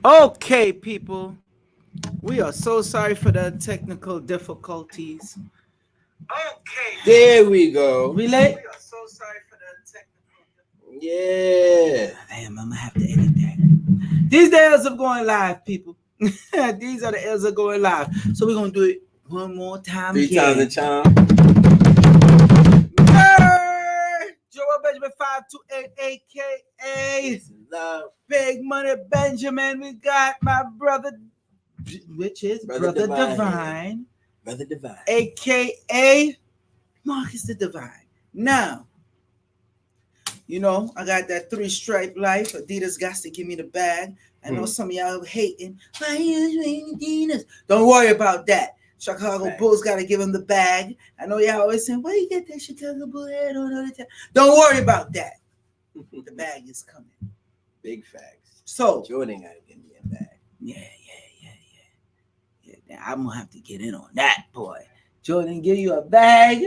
Okay, people, we are so sorry for the technical difficulties. Okay, There we go. we late? We are so sorry for the technical Yeah. difficulties. Damn, I'm gonna have to edit that. These days are going live, people. These are the L's are going live. So we're gonna do it one more time Three times the again. charm. Joel Benjamin 528 aka Love. Big Money Benjamin. We got my brother, which is Brother Divine, Brother Divine. aka Marcus the Divine. Now, I got that 3-stripe life. Adidas got to give me the bag. I know some of y'all hating. Why you hating Adidas? Don't worry about that. Chicago Bulls got to give him the bag. I know y'all always saying, why you get that Chicago Bull head on all the time? Don't worry about that. The bag is coming. Big facts. So Jordan got to give me a bag. Yeah. I'm gonna have to get in on that, boy. Jordan, give you a bag.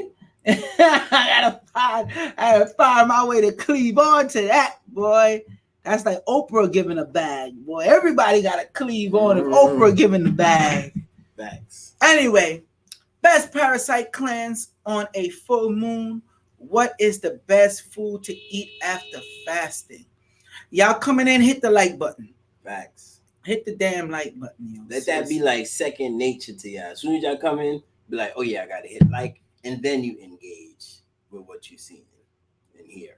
I gotta find my way to cleave on to that, boy. That's like Oprah giving a bag, boy. Everybody gotta cleave on if Oprah giving the bag. Facts. Anyway, best parasite cleanse on a full moon. What is the best food to eat after fasting? Y'all coming in, hit the like button. Facts. Hit the damn like button. Let that be like second nature to y'all. As soon as y'all come in, be like, oh yeah, I gotta hit like, and then you engage with what you see and hear.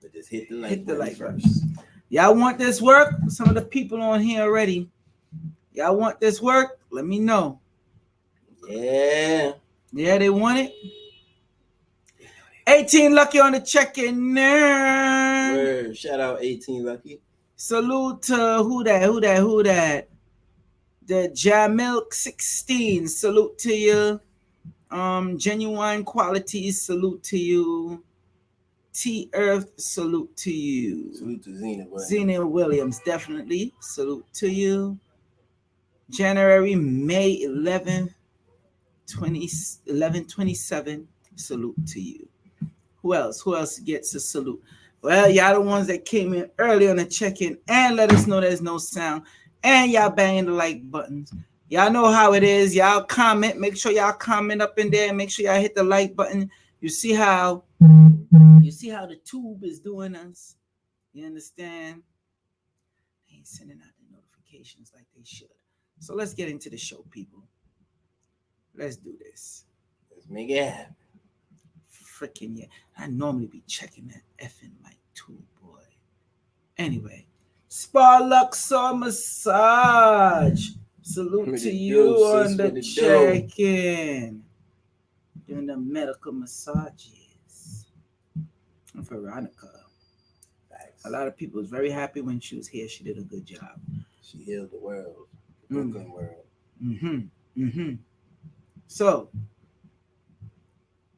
But just hit the like first. Y'all want this work? Some of the people on here already. Y'all want this work? Let me know. Yeah. Yeah, they want it. 18 Lucky on the check-in. Word. Shout out 18 Lucky. Salute to who that? The Jamilk 16. Salute to you. Genuine Qualities. Salute to you. T Earth. Salute to you. Salute to Zena Williams. Zena Williams, definitely. Salute to you. January, May 11th, 11/27. Salute to you. Who else? Who else gets a salute? Well, y'all the ones that came in early on the check-in and let us know there's no sound. And y'all banging the like buttons. Y'all know how it is. Y'all comment. Make sure y'all comment up in there. Make sure y'all hit the like button. You see how the tube is doing us. You understand? They ain't sending out the notifications like they should. So let's get into the show, people. Let's do this. Let's make it happen. Freaking yeah. I normally be checking that effing mic too, boy. Anyway. Spa Luxor Massage. Salute to you on the check-in. Doing the medical massages. And Veronica. A lot of people was very happy when she was here. She did a good job. She healed the world. The Brooklyn world. So,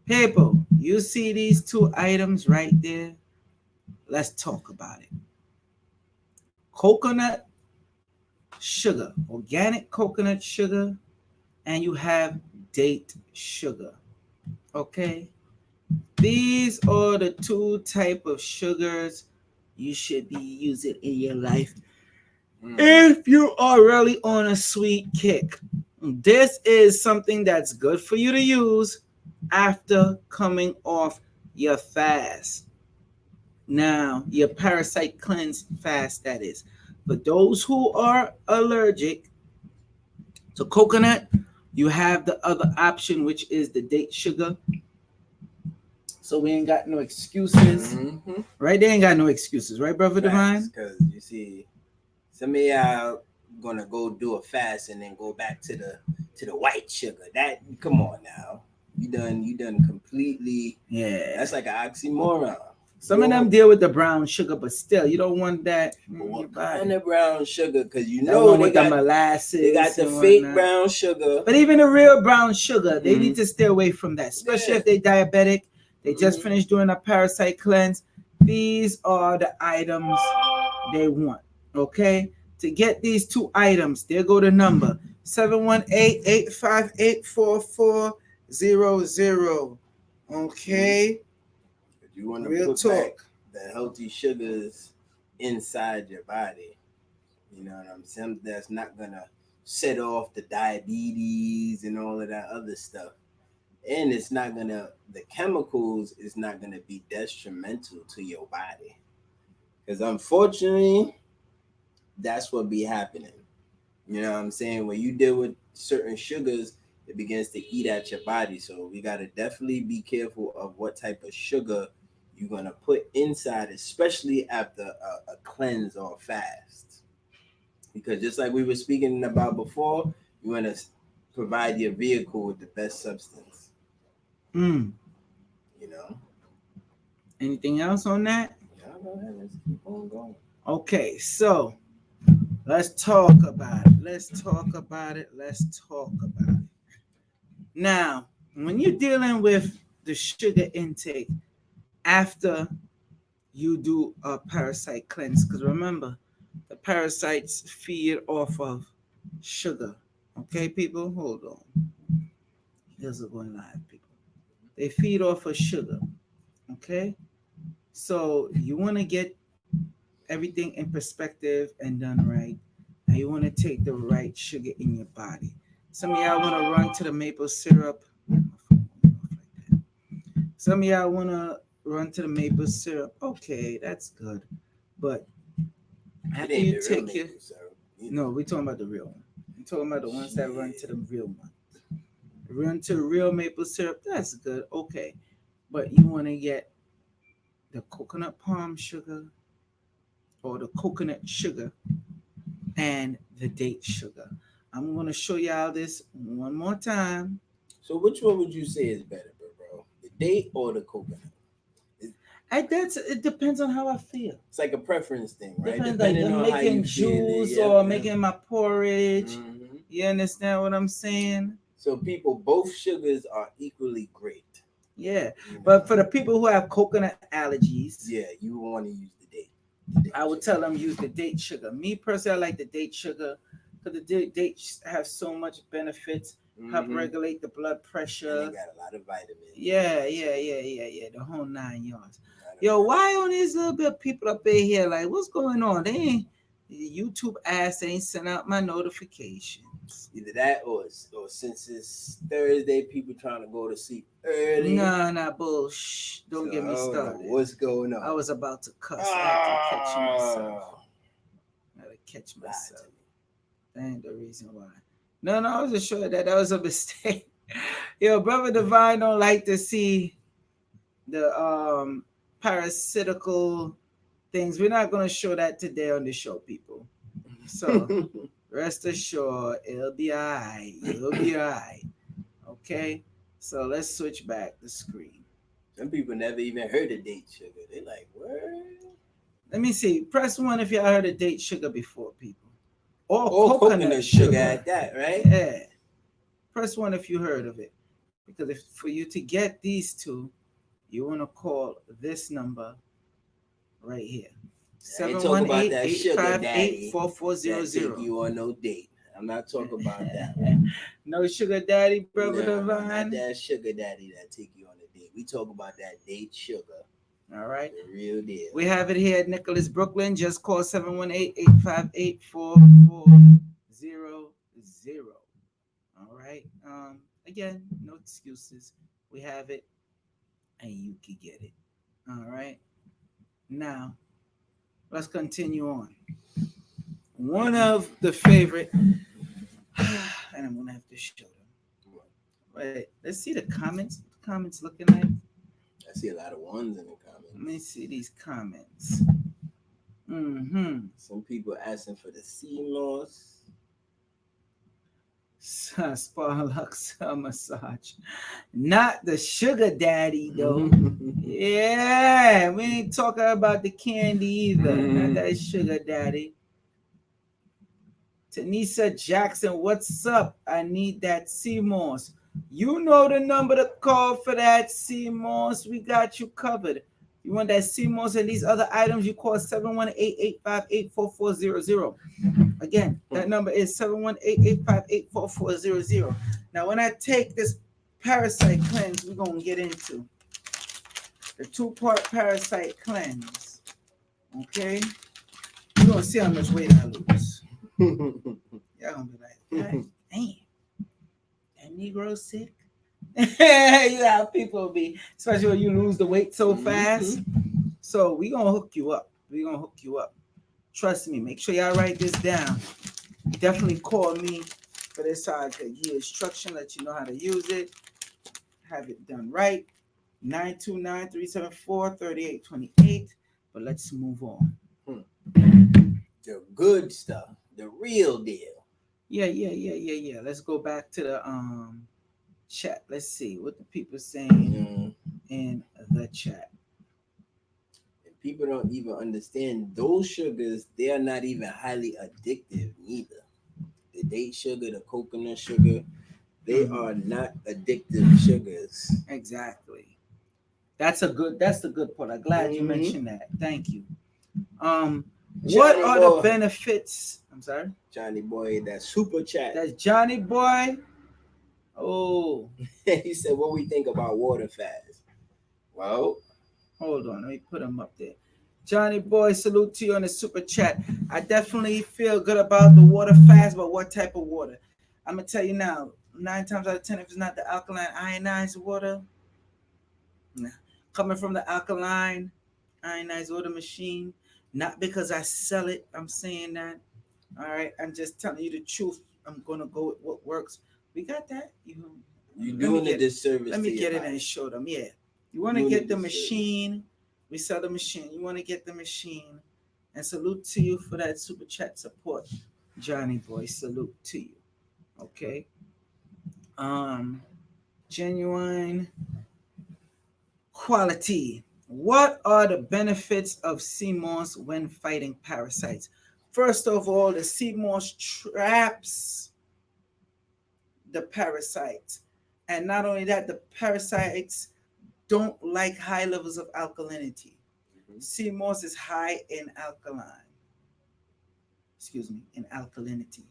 people, you see these two items right there? Let's talk about it. Coconut sugar, organic coconut sugar, and you have date sugar. Okay? These are the two type of sugars you should be using in your life if you are really on a sweet kick. This is something that's good for you to use after coming off your fast. Now, your parasite cleanse fast, that is. For those who are allergic to coconut, you have the other option, which is the date sugar. So we ain't got no excuses. Right? They ain't got no excuses, right, Brother Divine? Because you see, some of y'all gonna go do a fast and then go back to the white sugar. That, come on now. You done completely. Yeah. That's like an oxymoron. Some of them deal with the brown sugar, but still, you don't want that. But what kind of brown sugar? Because you know they got the molasses. They got the fake brown sugar. But even the real brown sugar, they need to stay away from that, especially if they diabetic. They just finished doing a parasite cleanse. These are the items they want. Okay, to get these two items, there go the number 718-858-4400. Okay. You want to put back the healthy sugars inside your body. You know what I'm saying? That's not gonna set off the diabetes and all of that other stuff. And it's not gonna the chemicals is not gonna be detrimental to your body. Because unfortunately, that's what be happening. You know what I'm saying? When you deal with certain sugars, it begins to eat at your body. So we gotta definitely be careful of what type of sugar you're gonna put inside, especially after a cleanse or fast. Because just like we were speaking about before, you want to provide your vehicle with the best substance. Mm. You know. Anything else on that? Yeah, go ahead. Let's keep on going. Okay, so let's talk about it. Let's talk about it. Let's talk about it. Now, when you're dealing with the sugar intake after you do a parasite cleanse, because remember, the parasites feed off of sugar. Okay, people, hold on. Here's a going live, people. They feed off of sugar. Okay, so you want to get everything in perspective and done right. And you want to take the right sugar in your body. Some of y'all want to run to the maple syrup. Some of y'all want to run to the maple syrup. Okay, that's good. But It after ain't you the real take your. maple syrup. No, we're talking about the real one. We're talking about the ones that run to the real one. Run to the real maple syrup. That's good. Okay. But you want to get the coconut palm sugar or the coconut sugar and the date sugar. I'm going to show y'all this one more time. So which one would you say is better, bro? The date or the coconut? It depends on how I feel. It's like a preference thing, right? Depends, like Depending I'm on how making you feel. juice Yep, or yep. making my porridge. Mm-hmm. You understand what I'm saying? So people, both sugars are equally great. Yeah. You know? But for the people who have coconut allergies, yeah, you want to use the date. I would tell them use the date sugar. Me personally, I like the date sugar because the dates have so much benefits. Help regulate the blood pressure. And they got a lot of vitamins. Yeah. The whole 9 yards. Yo, why on these little bit of people up in here? Like, what's going on? They ain't YouTube ass ain't sent out my notifications. Either that or since it's Thursday, people trying to go to sleep early. Nah, bullshit. Don't get me started. What's going on? I was about to cuss. I had to catch myself. I had to catch myself. That ain't the reason why. No, I was just sure that was a mistake. Yo, Brother Divine don't like to see the parasitical things. We're not gonna show that today on the show, people. So rest assured, it'll be alright. It'll be alright. Okay. So let's switch back the screen. Some people never even heard of date sugar. They like, what? Let me see. Press 1 if y'all heard of date sugar before, people. Or coconut sugar at that, right? Yeah. Press 1 if you heard of it. Because if for you to get these two, you want to call this number right here. 718-858-4400. Take you on no date. I'm not talking about that. No sugar daddy, Brother Divine. Not that sugar daddy that take you on a date. We talk about that date sugar. All right. The real deal. We have it here at Nicholas, Brooklyn. Just call 718-858-4400. All right. Again, no excuses. We have it and you can get it. All right. Now, let's continue on. One of the favorite, and I'm going to have to show them. Wait, let's see the comments. What the comments looking like? I see a lot of ones in the comments. Let me see these comments. Some people asking for the sea moss. Sparlux massage. Not the sugar daddy, though. Yeah, we ain't talking about the candy either. Not that sugar daddy. Tanisa Jackson, what's up? I need that sea moss. You know the number to call for that sea moss. We got you covered. You want that sea moss and these other items, you call 718-858-4400. Again, that number is 718-858-4400. Now, when I take this parasite cleanse, we're going to get into the 2-part parasite cleanse. Okay? You're going to see how much weight I lose. Y'all gonna be like, God damn, that Negro sick. You have people be, especially when you lose the weight so fast. So we gonna hook you up. We gonna hook you up. Trust me. Make sure y'all write this down. Definitely call me for this so I can give you instruction, let you know how to use it, have it done right. 929-374-3828. But let's move on. The good stuff, the real deal. Yeah. Let's go back to the chat. Let's see what the people saying in the chat. And people don't even understand those sugars. They are not even highly addictive neither. The date sugar, the coconut sugar, they are not addictive sugars. Exactly. That's the good part. I'm glad you mentioned that. Thank you. Um, what Johnny are the boy, benefits? I'm sorry. Johnny boy, that super chat. That's Johnny Boy. Oh, He said, "What we think about water fast?" Well, hold on. Let me put him up there. Johnny Boy, salute to you on the super chat. I definitely feel good about the water fast, but what type of water? I'm gonna tell you now. 9 times out of 10, if it's not the alkaline ionized water, nah. Coming from the alkaline ionized water machine, not because I sell it. I'm saying that. All right, I'm just telling you the truth. I'm gonna go with what works. We got that. you're Let me doing a get disservice. let me to get your it and body. show them. Yeah, you want to Doing a get the disservice. machine. We sell the machine. You want to get the machine. And salute to you for that super chat support, Johnny Boy. Salute to you. Okay. Um, genuine quality. What are the benefits of sea moss when fighting parasites? First of all, the sea moss traps the parasites. And not only that, the parasites don't like high levels of alkalinity. Sea moss is high in in alkalinity.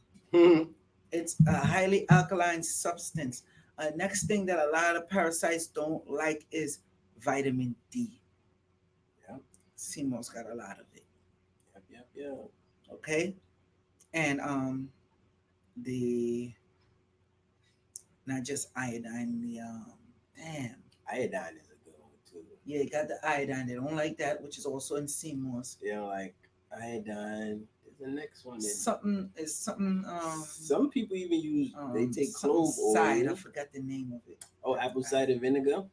It's a highly alkaline substance. Next thing that a lot of parasites don't like is vitamin D. Yep. Sea moss got a lot of it. Yep. Okay, and the not just iodine. The damn. Iodine is a good one too. Yeah, you got the iodine. They don't like that, which is also in sea moss. They don't like iodine. There's the next one. Something is something. Some people even use. They take something clove side. oil. I forgot the name of it. Oh, apple cider vinegar.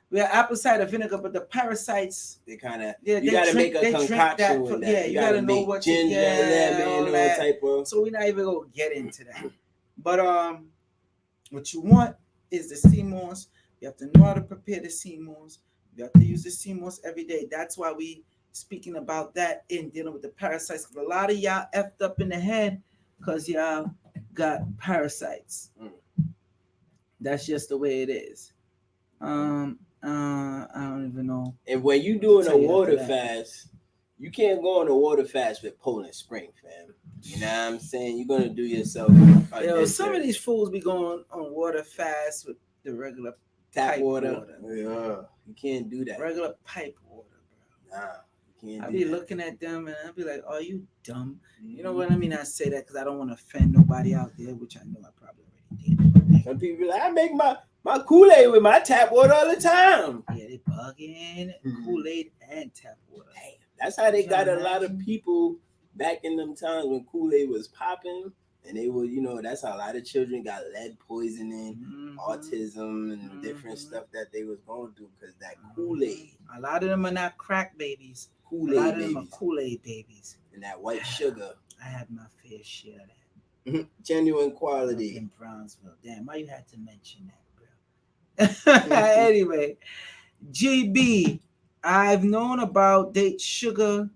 We have apple cider vinegar, but the parasites They kind of you gotta drink, make a concoction with that. Yeah, you gotta know make what ginger, lemon, all type of. So we're not even gonna get into that. But what you want is the sea moss. You have to know how to prepare the sea moss. You have to use the sea moss every day. That's why we speaking about that in dealing with the parasites. Because a lot of y'all effed up in the head because y'all got parasites. That's just the way it is. I don't even know. And when you doing a water fast, you can't go on a water fast with Poland Spring, fam. You know what I'm saying? You're gonna do yourself. Some of these fools be going on water fast with the regular tap water. Yeah, you can't do that. Regular pipe water, bro. Nah, you can't. I'll be looking at them and I'll be like, "Are you dumb?" You know what I mean? I say that because I don't want to offend nobody out there, which I know I probably already did. Some people be like, I make my Kool-Aid with my tap water all the time. Yeah, they bugging Kool-Aid and tap water. Damn, that's how they got a lot of people back in them times when Kool-Aid was popping. And they were, that's how a lot of children got lead poisoning, autism, and different stuff that they was going through because that Kool-Aid. A lot of them are not crack babies. Kool-Aid a lot of babies. them are Kool-Aid babies. And that white sugar. I had my fair share of that. Genuine quality. In Brownsville. Damn, why you had to mention that, bro? Anyway, GB, I've known about date sugar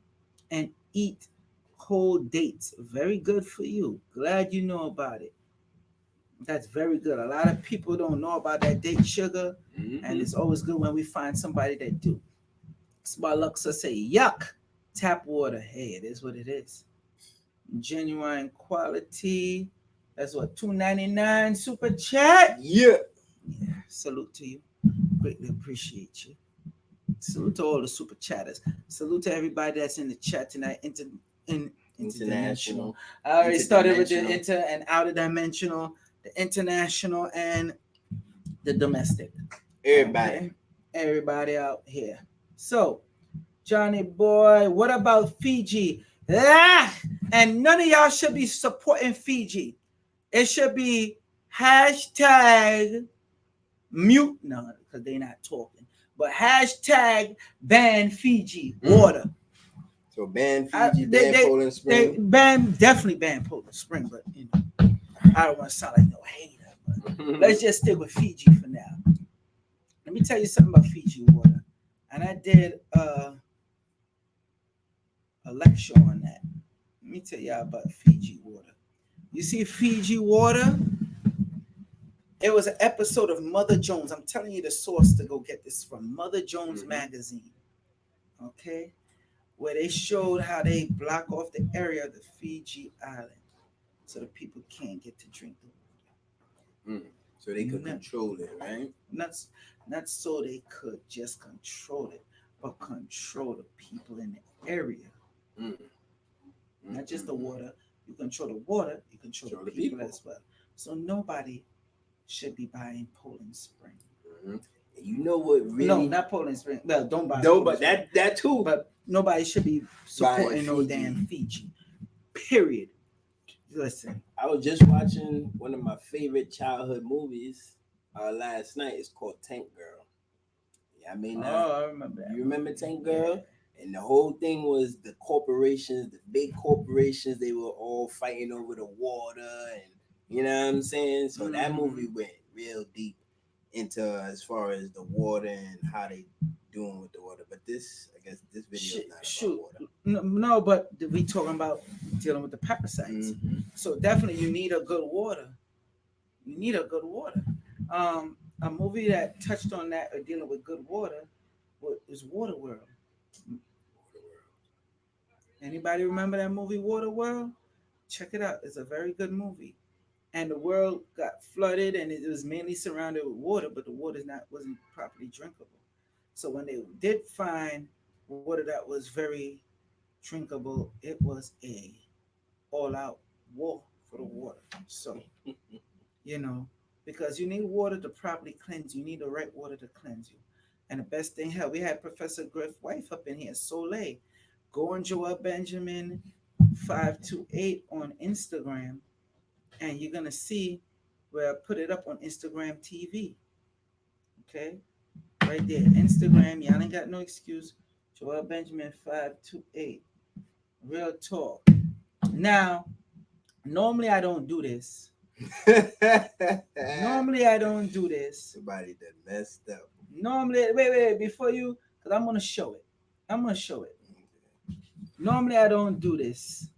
and eat whole dates. Very good for you. Glad you know about it. That's very good. A lot of people don't know about that date sugar, and it's always good when we find somebody that do. Sparluxa say, yuck, tap water. Hey, it is what it is. Genuine quality. That's what, $2.99 super chat? Yeah. Salute to you. Greatly appreciate you. Salute to all the super chatters. Salute to everybody that's in the chat tonight, interdimensional. International, I already started with the interdimensional. inter and outer dimensional, the international, and the domestic. Everybody. Okay, everybody out here. So, Johnny boy, what about Fiji? Ah! And none of y'all should be supporting Fiji. It should be hashtag mute, no, because they're not talking, but hashtag ban Fiji water. So ban I, Fiji, ban Poland they Spring. definitely ban Poland Spring, but I don't want to sound like no hater. But let's just stick with Fiji for now. Let me tell you something about Fiji water, and I did a lecture on that. Let me tell y'all about Fiji water. You see, Fiji water. It was an episode of Mother Jones. I'm telling you the source to go get this from Mother Jones magazine. Okay, where they showed how they block off the area of the Fiji island so the people can't get to drink the So they could water. control it, right? Not, not so they could just control it, but control the people in the area. Mm. Not just the water. You control the water, you control the people as well. So nobody should be buying Poland Spring. You know what really? No, not Poland Spring. No, don't buy. No, Poland but Spring. that too. But nobody should be supporting no Fiji. damn Fiji. Period. Listen, I was just watching one of my favorite childhood movies last night. It's called Tank Girl. Yeah, I mean, I remember that. You remember Tank Girl? Yeah. And the whole thing was the corporations, the big corporations. They were all fighting over the water, and you know what I'm saying. So that movie went real deep into as far as the water and how they doing with the water. But this, I guess, this video is not about water. No, but we talking about dealing with the parasites. So definitely, you need a good water. You need a good water. A movie that touched on that or dealing with good water was Waterworld. Anybody remember that movie Waterworld? Check it out. It's a very good movie. And the world got flooded, and it was mainly surrounded with water, but the water wasn't properly drinkable. So when they did find water that was very drinkable, it was a all-out war for the water. So you know, because you need water to properly cleanse. You need the right water to cleanse you. And the best thing, hell, we had Professor Griff wife up in here, Soleil. Go on Joel Benjamin 528 on Instagram, and you're gonna see where I put it up on Instagram TV. Okay, right there, Instagram. Y'all ain't got no excuse. Joel Benjamin 528. Real talk. Now, normally I don't do this. Normally I don't do this. Somebody that messed up. Normally, wait, before you, because I'm gonna show it. Normally I don't do this,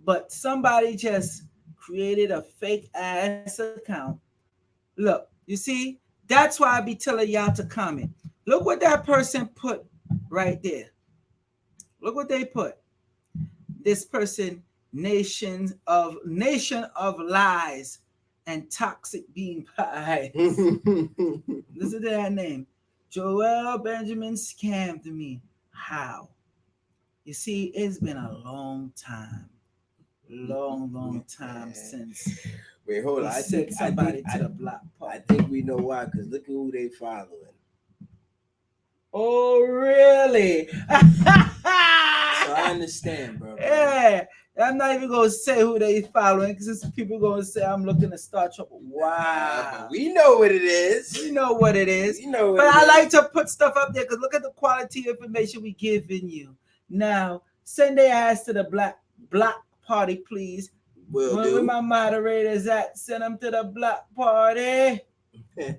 but somebody just created a fake ass account. Look, you see, that's why I be telling y'all to comment. Look what that person put right there. Look what they put. This person, nation of lies and toxic bean pies. Listen to that name. Joel Benjamin scammed me. How? You see, it's been a long time. Long time since. Wait, hold on. I think somebody to the block party. I think we know why, because look at who they following. Oh, really? So I understand, bro. Yeah. I'm not even gonna say who they following because people gonna say I'm looking to start trouble. Wow, but we know what it is. We know what it is. But I like to put stuff up there because look at the quality information we giving you. Now send their ass to the block party, please. Where my moderators at? Send them to the block party.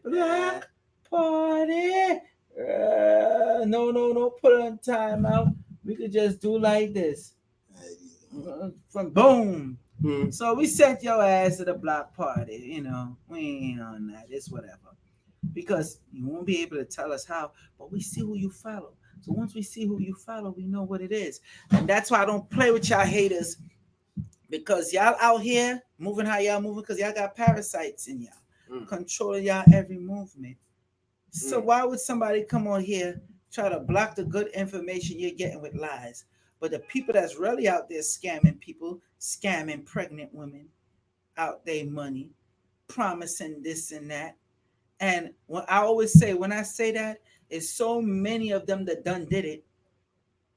Block party. No, put on timeout. We could just do like this. From boom. So we sent your ass to the block party. You know, we ain't on that. It's whatever. Because you won't be able to tell us how, but we see who you follow. So once we see who you follow, we know what it is. And that's why I don't play with y'all haters. Because y'all out here moving how y'all moving, because y'all got parasites in y'all, controlling y'all every movement. So why would somebody come on here try to block the good information you're getting with lies? But the people that's really out there scamming people, scamming pregnant women out their money, promising this and that. And when I always say, when I say that, is so many of them that done did it.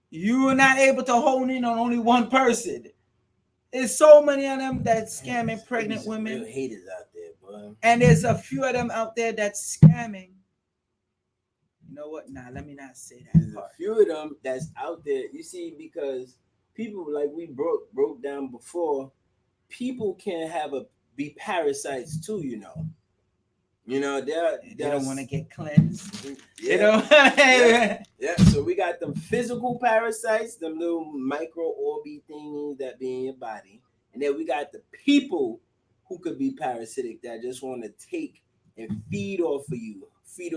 You are not able to hone in on only one person. There's so many of them that scamming There be pregnant some real women, haters out there, boy. and there's a few of them out there that's scamming. You know what? Nah, let me not say that There's a part. few of them that's out there. You see, because people like we broke down before, people can have a be parasites too. They don't want to there's get cleansed. They yeah, don't. yeah, yeah. So we got them physical parasites, them little micro orby thingies that be in your body, and then we got the people who could be parasitic that just want to take and feed off of you,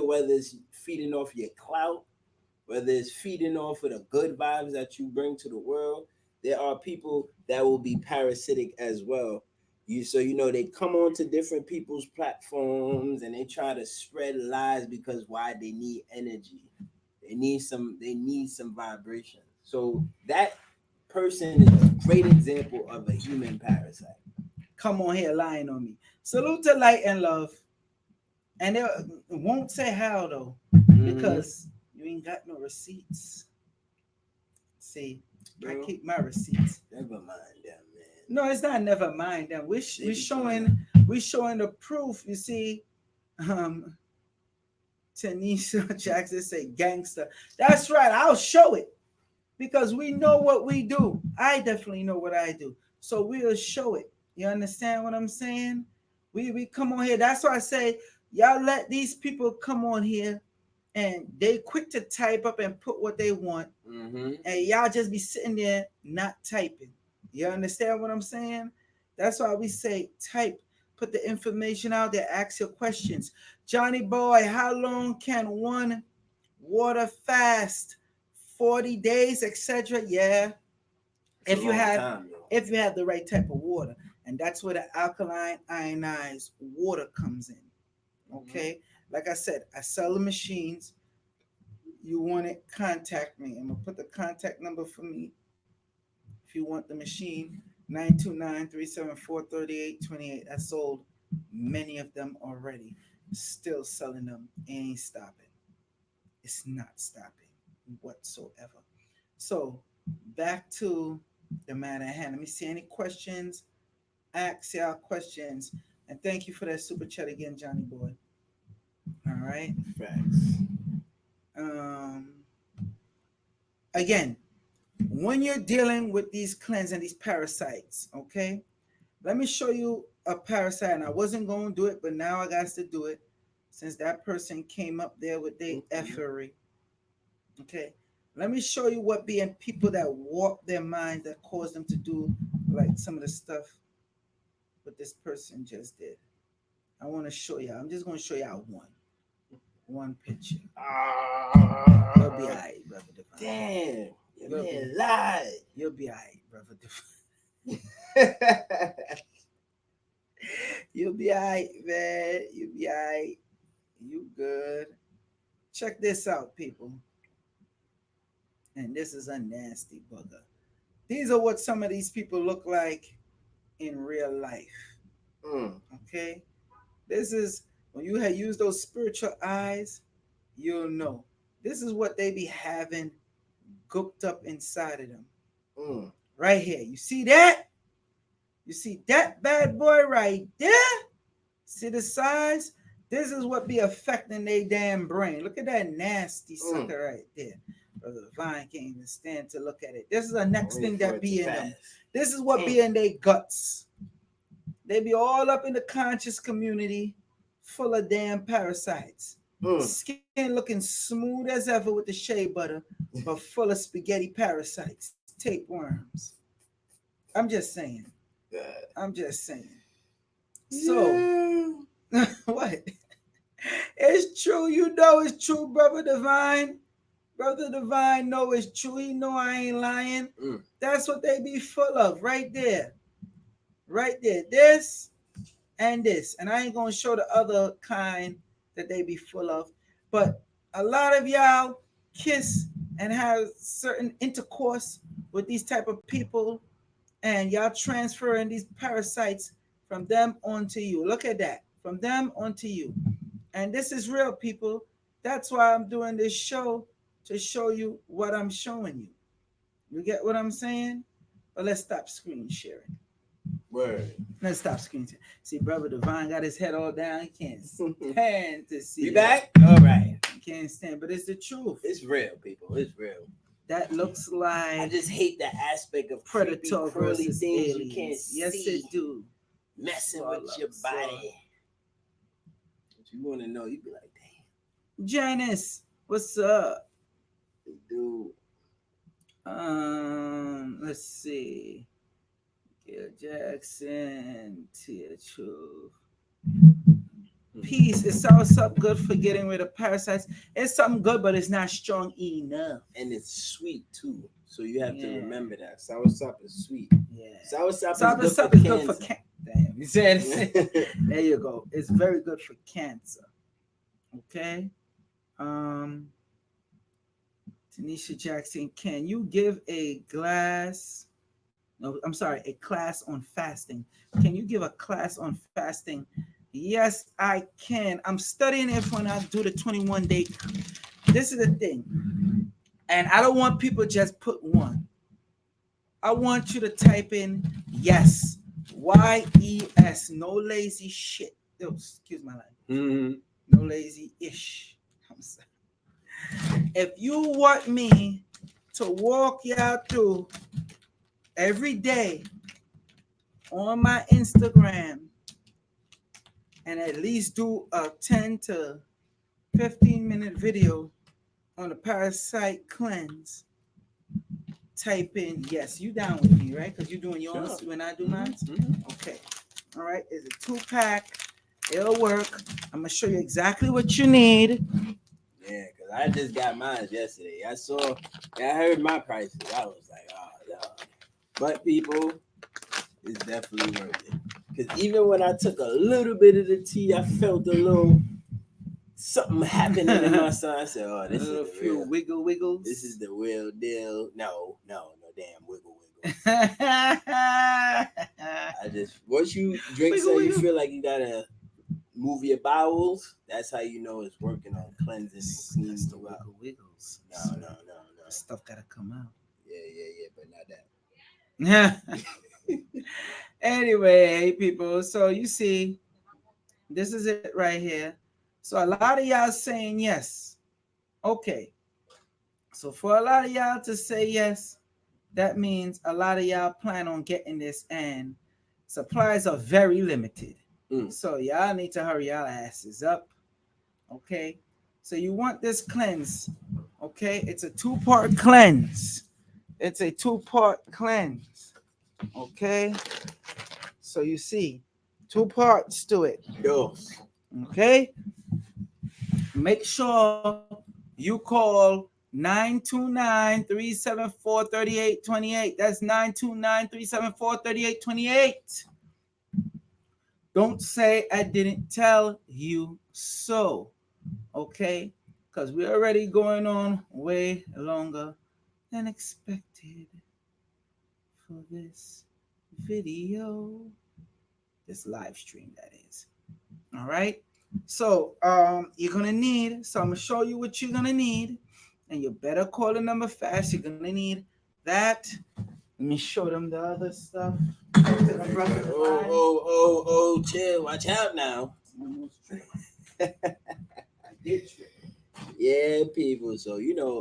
whether it's feeding off your clout, whether it's feeding off of the good vibes that you bring to the world. There are people that will be parasitic as well. They come onto different people's platforms and they try to spread lies because why they need energy. They need some vibration. So that person is a great example of a human parasite. Come on here lying on me. Salute to light and love. And they won't say how though, Mm-hmm. because you ain't got no receipts. See, I Bro, keep my receipts. never mind them, man. No, it's not never mind them. They We be trying showing we showing the proof. You see, um, Tanisha Jackson say gangster. That's right. I'll show it because we know what we do. I definitely know what I do. So we'll show it. You understand what I'm saying? We come on here. That's why I say y'all let these people come on here and they quick to type up and put what they want, to. Mm-hmm. and y'all just be sitting there not typing. You understand what I'm saying? That's why we say type, put the information out there, ask your questions. Johnny boy, how long can one water fast? 40 days, etc. Yeah. It's a If you long have time, though. if you have the right type of water. And that's where the alkaline ionized water comes in. Mm-hmm. Okay. Like I said, I sell the machines. You want it, contact me. I'm gonna put the contact number for me if you want the machine. 929-374-3828. I sold many of them already. Still selling them. Ain't stopping. It's not stopping whatsoever. So back to the matter at hand. Let me see any questions. Ask y'all questions. And thank you for that super chat again, Johnny boy. All right. Facts. Um Again, when you're dealing with these cleanse and these parasites, okay? Let me show you a parasite. And I wasn't going to do it, but now I got to do it since that person came up there with their Mm-hmm. effery. Okay. Let me show you what being people that warp their mind that cause them to do like some of the stuff what this person just did. I want to show y'all. I'm just going to show y'all one picture. You'll be all Ah, right, brother Divine. damn, your You'll be, man lied. you'll be all right, brother Divine. You'll be all right, man. You'll be all right. You good. Check this out, people. And this is a nasty bugger. These are what some of these people look like in real life. Mm. Okay? This is when you have used those spiritual eyes, you'll know. This is what they be having gooked up inside of them. Mm. Right here. You see that? You see that bad boy right there? See the size? This is what be affecting their damn brain. Look at that nasty Mm. sucker right there. Brother Vine can't even stand to look at it. This is the I'm next waiting thing for that it to be in them. pass. This is what Damn. be in their guts. They be all up in the conscious community, full of damn parasites. Mm. Skin looking smooth as ever with the shea butter, but full of spaghetti parasites, tapeworms. I'm just saying. God. I'm just saying. So, Yeah. what? It's true. You know it's true, Brother Divine. Brother Divine know it's true. He know I ain't lying. Mm. That's what they be full of right there. Right there. This and this. And I ain't going to show the other kind that they be full of. But a lot of y'all kiss and have certain intercourse with these type of people, and y'all transferring these parasites from them onto you. Look at that. From them onto you. And this is real, people. That's why I'm doing this show, to show you what I'm showing you. You get what I'm saying? But let's stop screen sharing. Word. Let's stop screen sharing. See, brother Divine got his head all down. He can't stand to see. We back? All right. He can't stand, but it's the truth. It's real, people. It's real. That looks I like just hate the aspect of predator creepy, crawly versus things aliens. you can't Yes, see. it do. Messing with your body. What you want to know, you be like, damn. Janice, what's up? Dude. Let's see. Gil Jackson, Tia Truth. Peace. Is soursop good for getting rid of parasites? It's something good, but it's not strong enough. And it's sweet too. So you have to Yeah. remember that. Soursop is sweet. Yeah. Soursop Soursop is is good for cancer. Damn, you said it. There you go. It's very good for cancer. Okay. Tanisha Jackson, can you give a glass? No, I'm sorry, a class on fasting. Can you give a class on fasting? Yes, I can. I'm studying it when I do the 21 day. This is the thing. And I don't want people just put one. I want you to type in yes. YES. No lazy shit. Oh, excuse my language. Mm-hmm. No lazy ish. I'm sorry. If you want me to walk y'all through every day on my Instagram and at least do a 10 to 15-minute video on the parasite cleanse, type in yes. You down with me, right? Because you're doing yours when I do mine. Okay. All right. It's a 2-pack. It'll work. I'm gonna show you exactly what you need. Yeah, because I just got mine yesterday. I heard my prices. I was like, oh, no. But people, it's definitely worth it. Because even when I took a little bit of the tea, I felt a little something happening in my son. I said, oh, this is the real wiggles. This is the real deal. No damn wiggle. I Once you drink something, you feel like you gotta move your bowels. That's how you know it's working on cleansing and cleaning That's the you out. wiggles. No. Stuff gotta come out. Yeah, but not that. Anyway, people, so you see, this is it right here. So a lot of y'all saying yes. Okay. So for a lot of y'all to say yes, that means a lot of y'all plan on getting this, and supplies are very limited. So y'all need to hurry y'all asses up. Okay. So you want this cleanse. Okay. It's a 2-part cleanse. Okay. So you see, 2 parts to it. Dos. Okay. Make sure you call 929-374-3828. That's 929-374-3828. Don't say I didn't tell you so. Okay? Because we're already going on way longer than expected for this video. This live stream, that is. All right? So you're gonna need, so I'm gonna show you what you're gonna need, and you better call the number fast. You're gonna need that. Let me show them the other stuff. Oh, chill. Watch out now. I did trip. Yeah, people. So,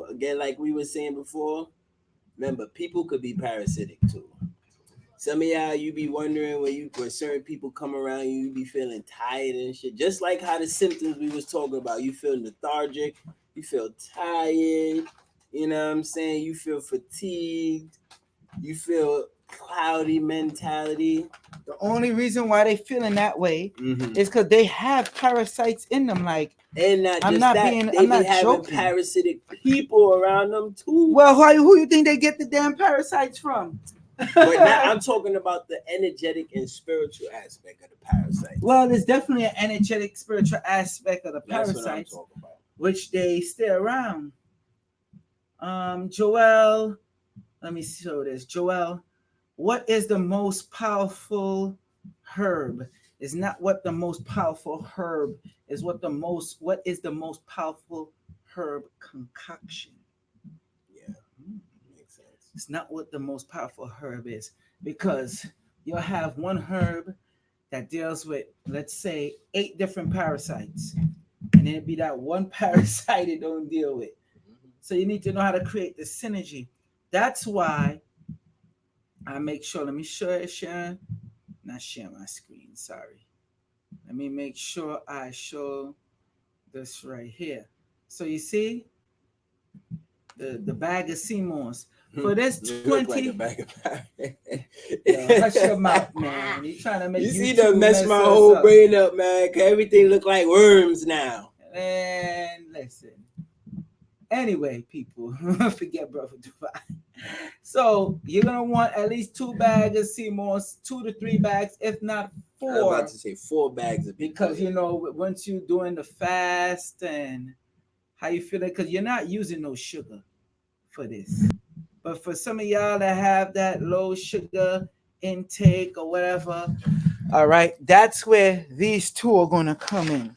again, like we were saying before, remember, people could be parasitic too. Some of y'all, you be wondering when certain people come around you be feeling tired and shit. Just like how the symptoms we was talking about, you feel lethargic, you feel tired, you know what I'm saying? You feel fatigued, you feel cloudy mentality. The only reason why they feeling that way is because they have parasites in them. Like, and not I'm just not that, being, they I'm be not having joking. parasitic people around them too. Well, who you think they get the damn parasites from? But now I'm talking about the energetic and spiritual aspect of the parasites. Well, there's definitely an energetic, spiritual aspect of the parasites, that's what I'm talking about, which they stay around. Joel, Let me show this. Joel, what is the most powerful herb? Is not what the most powerful herb is, what is the most powerful herb concoction? Yeah, Hmm. makes sense. It's not what the most powerful herb is, because you'll have one herb that deals with, let's say, 8 different parasites, and then it'd be that one parasite it don't deal with. Hmm. So you need to know how to create the synergy. That's why I make sure. Let me share, not share my screen. Sorry. Let me make sure I show this right here. So you see the bag of Seymour's for this Look like a 20. bag of Yo, hush your pie. mouth, man. You trying to make You see that YouTube mess mess my us whole up. brain up, man. 'Cause everything look like worms now. And listen. Anyway, people, forget Brother Dubai. So you're gonna want at least 2 bags of Seymour's, 2 to 3 bags, if not I was about four, to say 4 bags would be because good. once you're doing the fast and how you feel it, because you're not using no sugar for this. But for some of y'all that have that low sugar intake or whatever, all right, that's where these two are gonna come in.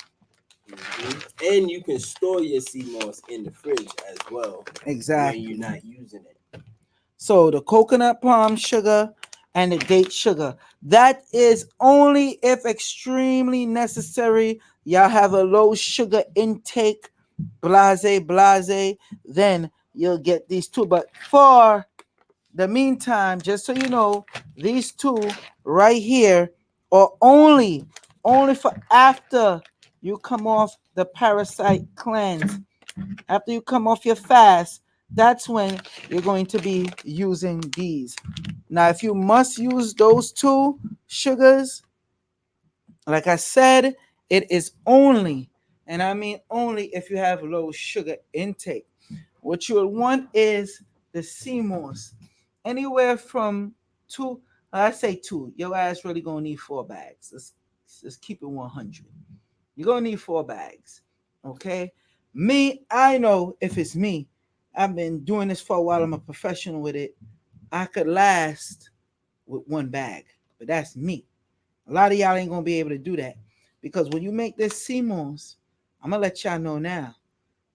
And you can store your sea moss in the fridge as well when you're Exactly. not using it. So the coconut palm sugar and the date sugar. That is only if extremely necessary. Y'all have a low sugar intake, blase, then you'll get these two. But for the meantime, just so you know, these two right here are only for after you come off the parasite cleanse. After you come off your fast, that's when you're going to be using these. Now, if you must use those two sugars, like I said, it is only, and I mean only, if you have low sugar intake. What you would want is the CMOS, anywhere from two. I say two. Your ass really gonna need 4 bags. Let's keep it 100. You're gonna need 4 bags. Okay. Me, I know if it's me, I've been doing this for a while. I'm a professional with it. I could last with 1 bag, but that's me. A lot of y'all ain't gonna be able to do that, because when you make this CMOS, I'm gonna let y'all know now,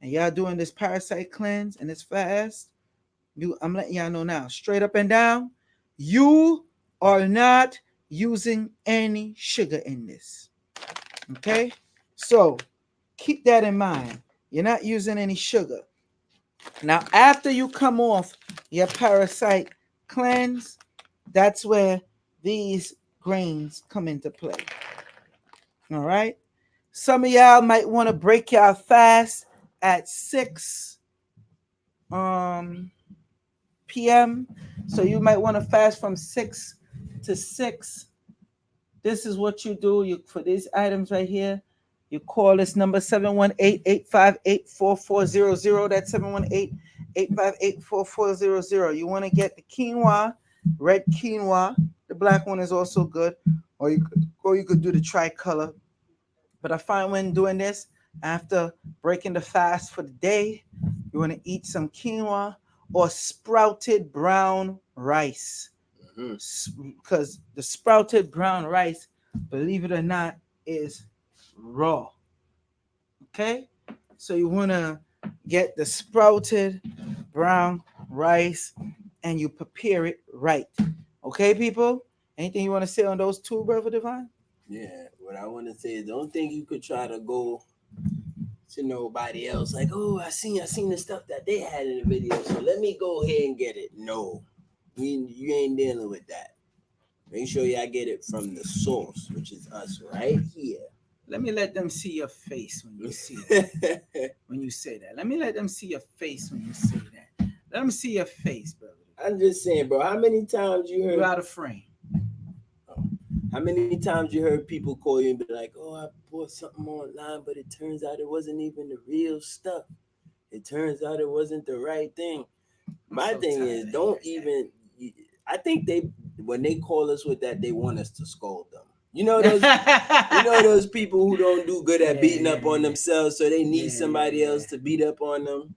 and y'all doing this parasite cleanse and it's fast. I'm letting y'all know now, straight up and down, you are not using any sugar in this. Okay, so keep that in mind. You're not using any sugar. Now, after you come off your parasite cleanse, that's where these grains come into play. All right. Some of y'all might want to break y'all fast at 6 um p.m. So you might want to fast from 6 to 6. This is what you do. You, for these items right here, you call this number 718-858-4400. That's 718-858-4400. You want to get the quinoa, red quinoa. The black one is also good. Or you could do the tricolor. But I find when doing this, after breaking the fast for the day, you want to eat some quinoa or sprouted brown rice. Hmm. Because the sprouted brown rice, believe it or not, is raw. Okay? So you want to get the sprouted brown rice and you prepare it right. Okay, people? Anything you want to say on those two, Brother Divine? Yeah, what I want to say is don't think you could try to go to nobody else like, oh, I seen the stuff that they had in the video, so let me go ahead and get it. No, you ain't dealing with that. Make sure y'all get it from the source, which is us right here. Let me let them see your face when you see that. When you say that. Let me let them see your face when you say that. Let them see your face, brother. I'm just saying, bro. How many times you You heard? out of frame. Oh, how many times you heard people call you and be like, "Oh, I bought something online, but it turns out it wasn't even the real stuff. It turns out it wasn't the right thing." I'm My so thing tired is, of don't hearing even. I think they when they call us with that, they want us to scold them. You know those. You know that. those people who don't do good Yeah, at beating yeah, up on yeah. themselves, so they need Yeah, yeah, somebody yeah. else to beat up on them.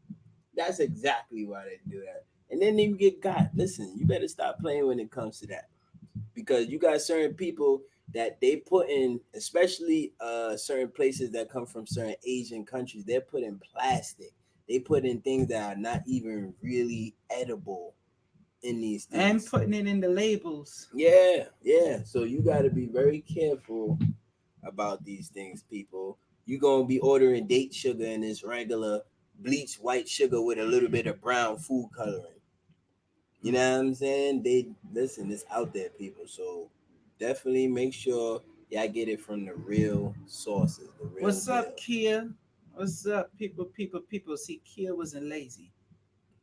That's exactly why they do that. and then you get got. Listen, you better stop playing when it comes to that, because you got certain people that they put in, especially certain places that come from certain Asian countries. They're put in plastic. They put in things that are not even really edible in these And things. putting it in the labels. Yeah, yeah. So you got to be very careful about these things, people. You gonna be ordering date sugar and this regular bleached white sugar with a little bit of brown food coloring. You know what I'm saying? They listen, it's out there, people. So definitely make sure y'all get it from the real sources, the real What's up, deal. Kia? What's up, people, people, people? See, Kia wasn't lazy.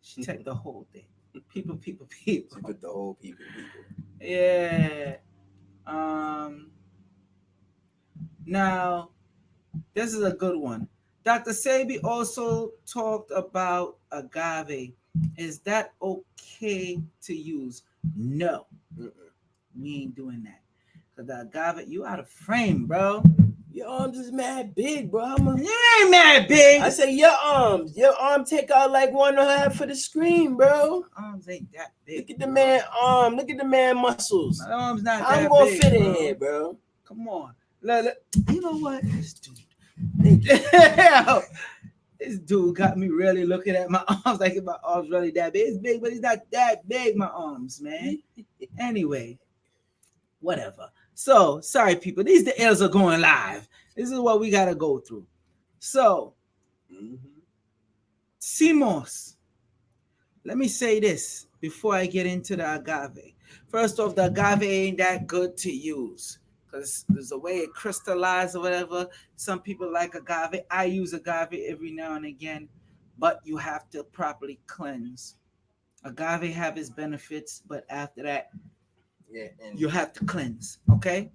She She typed the whole thing. People, people, people. put the whole people. Yeah. Um. Now, this is a good one. Dr. Sabi also talked about agave. Is that okay to use? No, Mm-mm. we ain't doing that. Cause the agave, you out of frame, bro. Your arms is mad big, bro. I'm a, You ain't mad big. I say your arms. Your arm take out like 1.5 for the screen, bro. My arms ain't that big. Look at the Bro. man arm. Look at the man muscles. My arms not How I'm that gonna big, fit in bro. here, bro? Come on. Look, you know what? This dude. Thank you. This dude got me really looking at my arms like if my arms really that big. It's big, but it's not that big, my arms, man. Anyway, whatever. So, sorry, people. These the L's are going live. This is what we got to go through. So, Mm-hmm. CMOS. Let me say this before I get into the agave. First off, the agave ain't that good to use because there's a way it crystallizes or whatever. Some people like agave. I use agave every now and again, but you have to properly cleanse. Agave have its benefits, but after that, Yeah, you have to cleanse. Okay,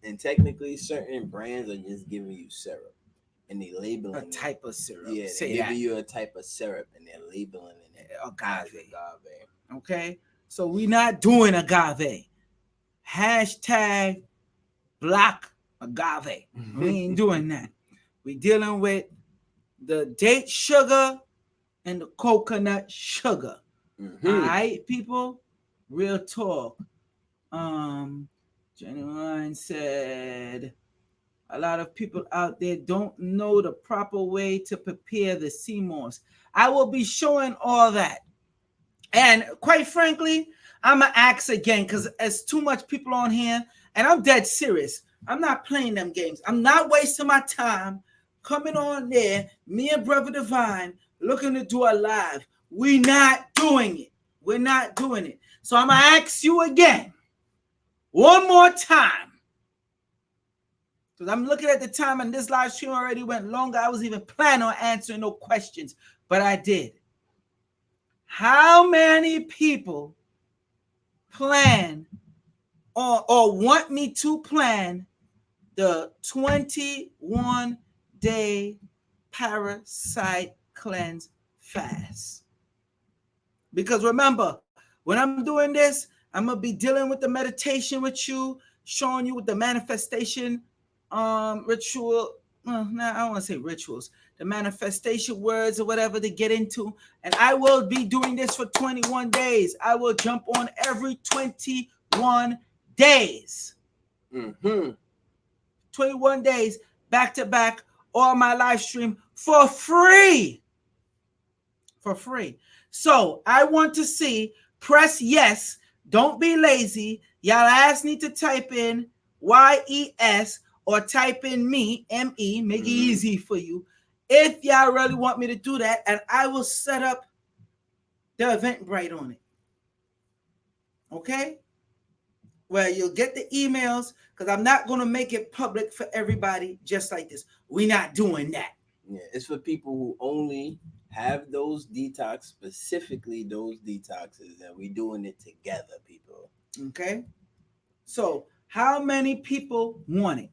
and technically, certain brands are just giving you syrup, and they a labeling it. type of syrup. Yeah, they Say giving that you a type of syrup, and they're labeling it as agave. agave. Okay, so we not doing agave. Hashtag block agave. We ain't doing that. We dealing with the date sugar and the coconut sugar. All Mm-hmm. right, people. Real talk. Um, Genuine said a lot of people out there don't know the proper way to prepare the CMOS. I will be showing all that. And quite frankly, I'm going to ask again because there's too much people on here. And I'm dead serious. I'm not playing them games. I'm not wasting my time coming on there, me and Brother Divine, looking to do a live. We not doing it. We're not doing it. So I'm going to ask you again, one more time. Because I'm looking at the time and this live stream already went longer. I was even planning on answering no questions, but I did. How many people plan or want me to plan the 21-day parasite cleanse fast? Because remember, when I'm doing this, I'm gonna be dealing with the meditation with you, showing you with the manifestation ritual. Nah, I don't want to say rituals, the manifestation words or whatever to get into. And I will be doing this for 21 days. I will jump on every 21 days. Mm-hmm. 21 days back to back, all my live stream for free. For free. So I want to see, press yes. Don't be lazy. Y'all ass need to type in YES or type in me, ME, make it easy for you. If y'all really want me to do that, and I will set up the Eventbrite on it. Okay? Where you'll get the emails because I'm not going to make it public for everybody just like this. We're not doing that. Yeah, it's for people who only have those detox, specifically those detoxes, and we doing it together, people. Okay? So, how many people want it?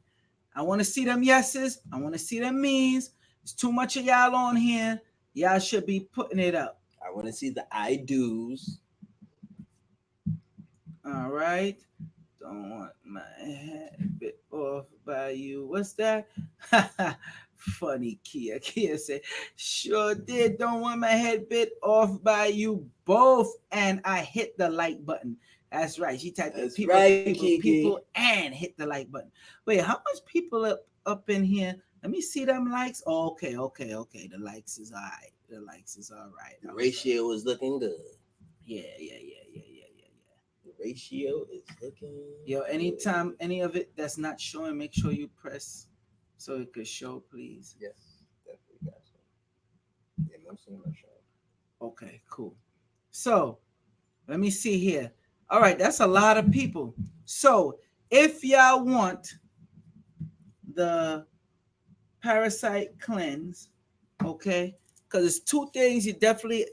I want to see them yeses. I want to see them means. There's too much of y'all on here. Y'all should be putting it up. I want to see the I do's. All right. Don't want my head bit off by you. What's that? Funny Kia. Kia said, sure did. Don't want my head bit off by you both. And I hit the like button. That's right. She typed in That's people, right, people, people, Kiki. and hit the like button. Wait, how much people up in here? Let me see them likes. Oh, okay. The likes is all right. The likes is all right. The I was ratio is looking good. yeah. The ratio is looking Yo, anytime good. any of it that's not showing, make sure you press so it could show, please. Yes, definitely got some. Yeah, most of them are showing. Okay, cool. So let me see here. All right, that's a lot of people. So if y'all want the parasite cleanse, okay, because it's two things you definitely,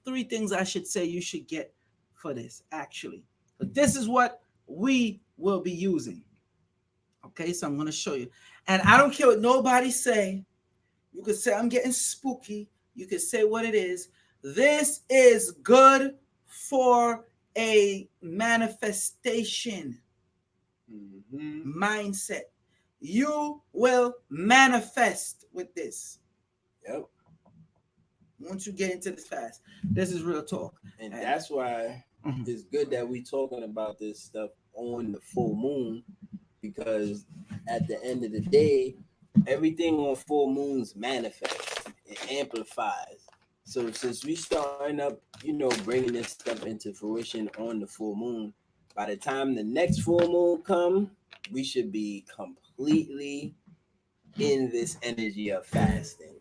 three things I should say you should get for this actually. But this is what we will be using. Okay, so I'm gonna show you, and I don't care what nobody say. You could say I'm getting spooky. You could say what it is. This is good for a manifestation Mm-hmm. mindset. You will manifest with this Yep. once you get into this fast. This is real talk. And And that's why mhm. it's good that we talking about this stuff on the full moon, because at the end of the day, everything on full moons manifests. It amplifies. So since we starting up, bringing this stuff into fruition on the full moon, by the time the next full moon come, we should be completely in this energy of fasting.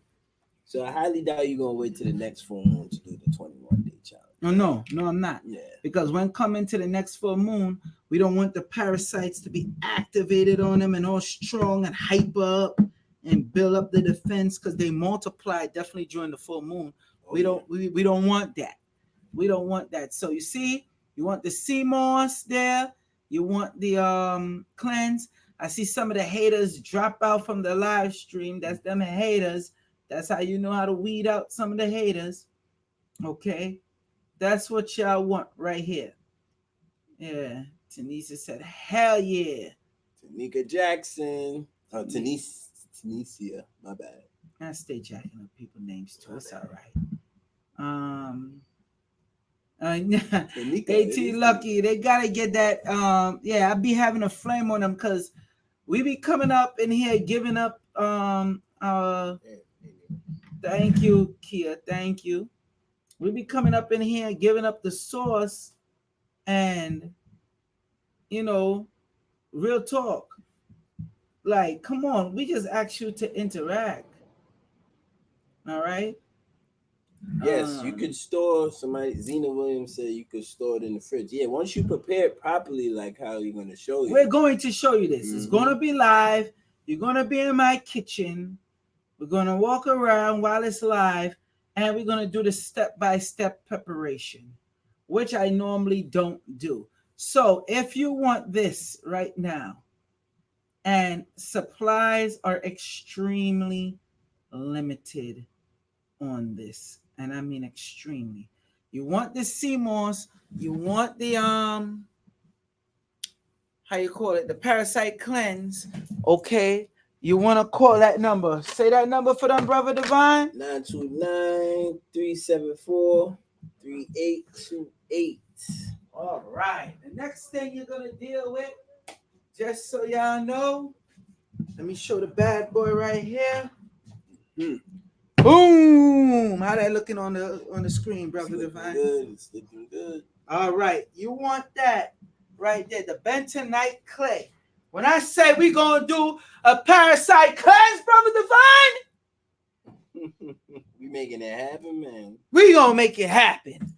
So I highly doubt you're gonna wait to the next full moon to do the 21-day challenge. No, I'm not. Yeah. Because when coming to the next full moon, we don't want the parasites to be activated on them and all strong and hyper up and build up the defense because they multiply definitely during the full moon. Oh, yeah. We don't want that. We don't want that. So you see, you want the sea moss there. You want the cleanse. I see some of the haters drop out from the live stream. That's them haters. That's how you know how to weed out some of the haters. Okay. That's what y'all want right here. Yeah. Tanisha said, hell yeah. Tanika Jackson. Oh, Tanisha. Tanisha. My bad. I stay jacking up people names too. My It's all bad. right. Um Tanika. they It too is lucky. Tanika. They gotta get that. Yeah, I be having a flame on them because we be coming up in here giving up thank you, Kia. Thank you. We be coming up in here giving up the sauce and you know, real talk. Like, come on, we just ask you to interact. All right. Yes, you could store somebody. Zena Williams said you could store it in the fridge. Yeah, once you prepare it properly, like how you're gonna show We're you. going to show you this. It's Mm-hmm. gonna be live. You're gonna be in my kitchen. We're gonna walk around while it's live, and we're gonna do the step-by-step preparation, which I normally don't do. So if you want this right now, and supplies are extremely limited on this, and I mean extremely. You want the CMOS, you want the how you call it, the parasite cleanse, okay? You want to call that number. Say that number for them, brother Divine. 929-374-3828. All right. The next thing you're gonna deal with, just so y'all know, let me show the bad boy right here. Hmm. Boom! How that looking on the screen, It's brother looking Divine? good. It's looking good. All right, you want that right there, the bentonite clay. When I say we gonna do a parasite cleanse, brother Divine, We making it happen, man. we gonna make it happen,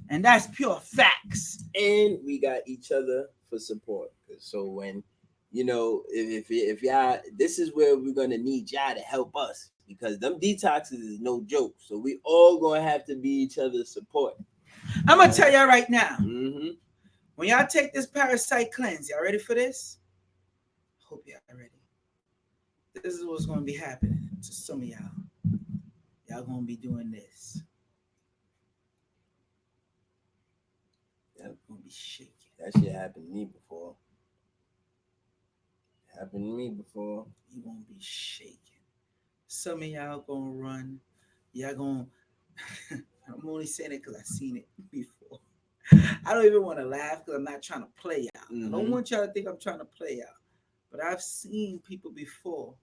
and that's pure facts. And we got each other for support. So when if y'all, this is where we're gonna need y'all to help us, because them detoxes is no joke. So we all gonna have to be each other's support. I'm gonna tell y'all right now. Mm-hmm. When y'all take this parasite cleanse, y'all ready for this? Hope y'all ready. This is what's gonna be happening to some of y'all. Y'all gonna be doing this. Yep. Gonna be shaking. That shit happened to me before. Happened to me before. You won't be shaking. Some of y'all gonna run. Y'all gonna. I'm only saying it because I seen it before. I don't even want to laugh because I'm not trying to play y'all. I don't Mm-hmm. want y'all to think I'm trying to play y'all. But I've seen people before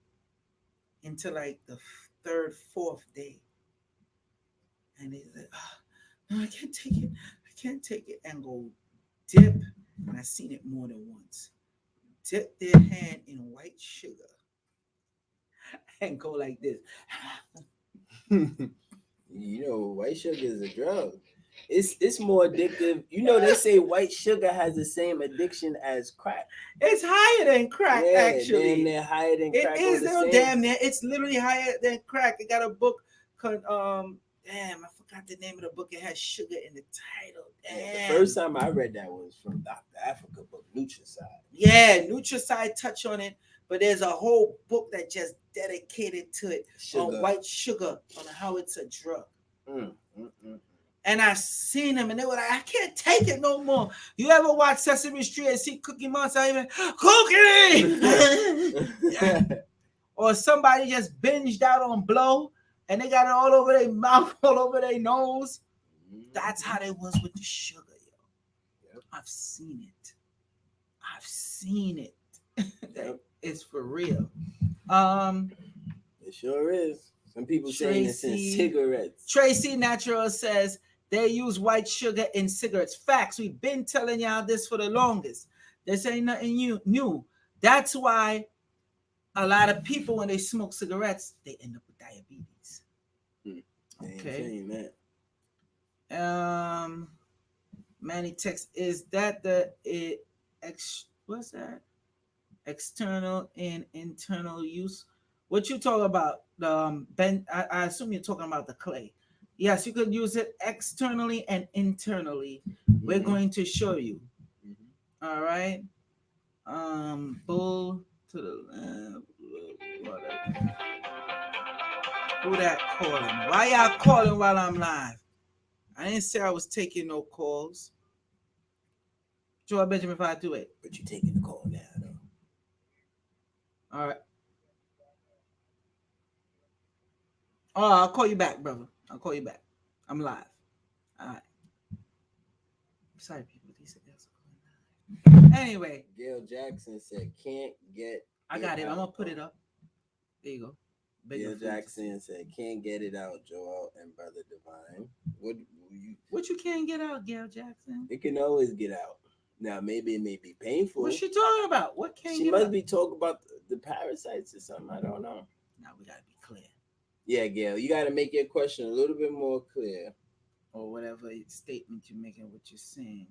into like the third, fourth day, and they like, oh, no, I can't take it. I can't take it, and go dip. And I've seen it more than once. Dip their hand in white sugar and go like this. White sugar is a drug. It's more addictive. They say white sugar has the same addiction as crack. It's higher than crack, Yeah, damn actually. near higher than It crack or is the no same. damn near. It's literally higher than crack. It got a book called damn, I forgot the name of the book. It has sugar in the title. Yeah, the Damn. first time I read that was from Dr. Africa book, Nutricide. Yeah, Nutricide touch on it, but there's a whole book that just dedicated to it on Sugar. white sugar, on how it's a drug. Mm, mm, mm. And I seen them, and they were like, I can't take it no more. You ever watch Sesame Street and see Cookie Monster? Even Cookie, or somebody just binged out on blow, and they got it all over their mouth, all over their nose. That's how they was with the sugar, yo. Yep. I've seen it. I've seen it. Yep. It's for real. Um, It sure is. Some people saying it's in Tracy cigarettes. Tracy Natural says they use white sugar in cigarettes. Facts. We've been telling y'all this for the longest. This ain't nothing new. That's why a lot of people, when they smoke cigarettes, they end up with diabetes. I ain't Okay. saying that. Um, Manny text, is that the what's that? External and internal use. What you talk about? The ben, I assume you're talking about the clay. Yes, you could use it externally and internally. We're Mm-hmm. going to show you. Mm-hmm. All right. Bull to the left. Whatever. Who that calling? Why y'all calling while I'm live? I didn't say I was taking no calls. Joe Benjamin 528. But you taking the call now, though. All right. Oh, I'll call you back, brother. I'll call you back. I'm live. All right. Sorry, people. They said that's a call. Anyway, Gail Jackson said, "Can't get I it got it. I'm out." gonna put it up. There you go. Bigger Gail for you to Jackson see. said, "Can't get it out." Joel and Brother Divine. What you? What you can't get out, Gail Jackson? It can always get out. Now, maybe it may be What's painful. she talking about? What can't She get must out? be talking about the parasites or something. I don't know. Now we gotta be clear, Yeah, Gail, you got to make your question a little bit more clear. or whatever statement you're making, what you're saying.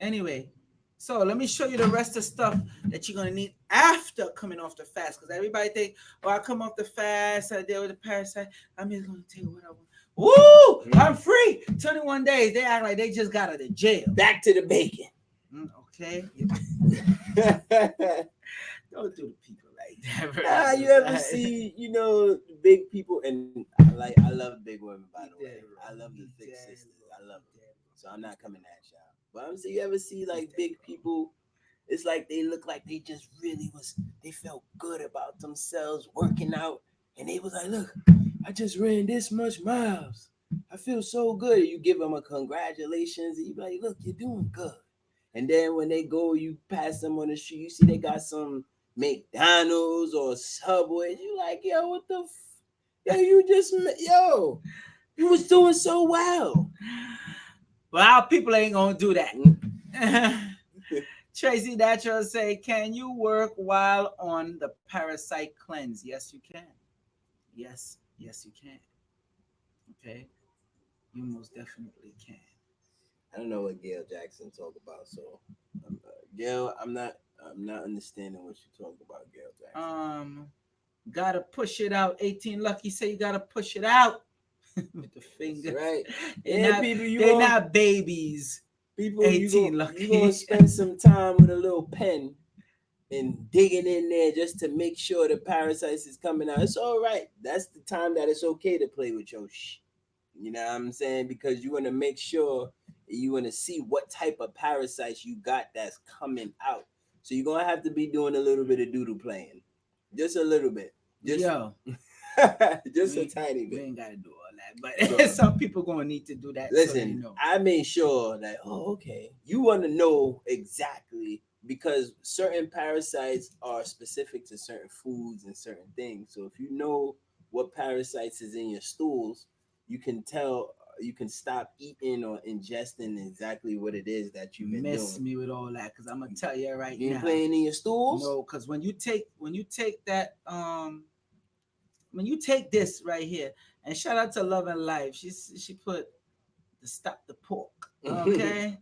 Anyway, so let me show you the rest of stuff that you're gonna need after coming off the fast. Because everybody think, oh, I come off the fast, I deal with the parasite, I'm just gonna take what I want. Woo! I'm free. 21 days. They act like they just got out of jail. Back to the bacon. Okay. Don't do the people like that. Nah, you ever see, big people, and I love big women, by the way. I love the thick sisters. I love them. So I'm not coming at y'all. But I'm saying, you ever see like big people? It's like they look like they just really they felt good about themselves working out. And they was like, look, I just ran this much miles. I feel so good. You give them a congratulations. And you be like, look, you're doing good. And then when they go, you pass them on the street, you see they got some McDonald's or Subway. You like, yo, what the yo, you was doing so well. Well, our people ain't gonna do that. Tracy Natural say, can you work while on the parasite cleanse? Yes, you can. Yes, you can. Okay, you most definitely can. I don't know what Gail Jackson talk about, so Gail, I'm not understanding what you talk about, Gail Jackson. Gotta push it out. 18 Lucky say you gotta push it out with the fingers. That's right. They're not, People, they're not babies. People, 18 you Lucky. gonna spend some time with a little pen and digging in there just to make sure the parasites is coming out. It's all right. That's the time that it's okay to play with your You know what I'm saying? Because you want to make sure you want to see what type of parasites you got that's coming out. So you're gonna have to be doing a little bit of doodle playing. Just a little bit. Just Yo, just a we, tiny we bit. ain't gotta do all that, but Bro. some people gonna need to do that so they Listen, know. I made sure that, oh, okay, you want to know exactly because certain parasites are specific to certain foods and certain things. So if you know what parasites is in your stools, you can tell, you can stop eating or ingesting exactly what it is that you've been Miss doing. me with all that, cause I'm gonna tell you right You ain't now. playing in your stools? No, cause when you take that when you take this right here, and shout out to Love and Life, she put the stop the pork. Okay,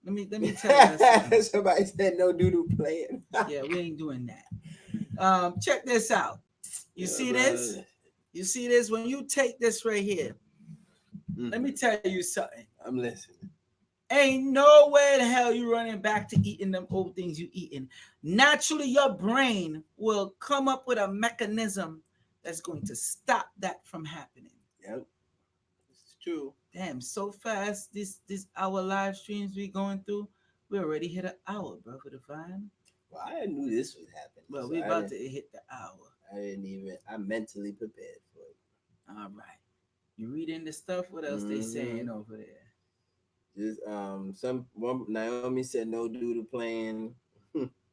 let me tell y'all something. Somebody said no doodle playing. Yeah, we ain't doing that. Check this out. You Yeah, see bro. this? You see this? When you take this right here, let me Mhm. tell you something. I'm listening. Ain't no way the hell you running back to eating them old things you eating. Naturally, your brain will come up with a mechanism that's going to stop that from happening. Yep, it's true. Damn, so fast. This our live streams we going through, we already hit an hour, brother Divine. Well, I knew this was happening, Well, so we about to hit the hour. I didn't even. I mentally prepared for it. All right. You reading the stuff? What else they Hmm. saying over there? Just some one Naomi said no doodle playing.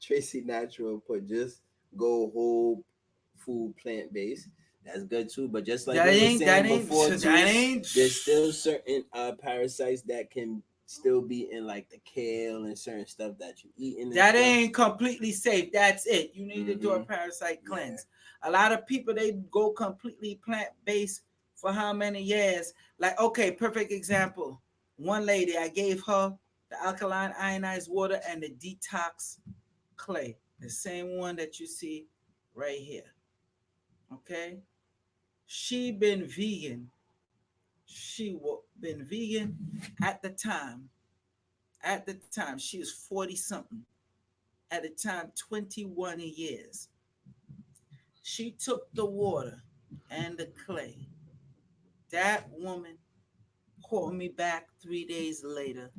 Tracy Natural put just go whole food plant based. That's good too. But just like That they were ain't that saying ain't before that too, ain't there's still certain parasites that can still be in like the kale and certain stuff that you eating and that stuff. ain't completely safe. That's it. You need to do a Mm-hmm. parasite Yeah. cleanse. A lot of people they go completely plant based for how many years? Like okay, perfect example. One lady I gave her the alkaline ionized water and the detox clay, the same one that you see right here. Okay, she been vegan. Been vegan at the time. At the time, she was 40 something. At the time, 21 years. She took the water and the clay. That woman called me back 3 days later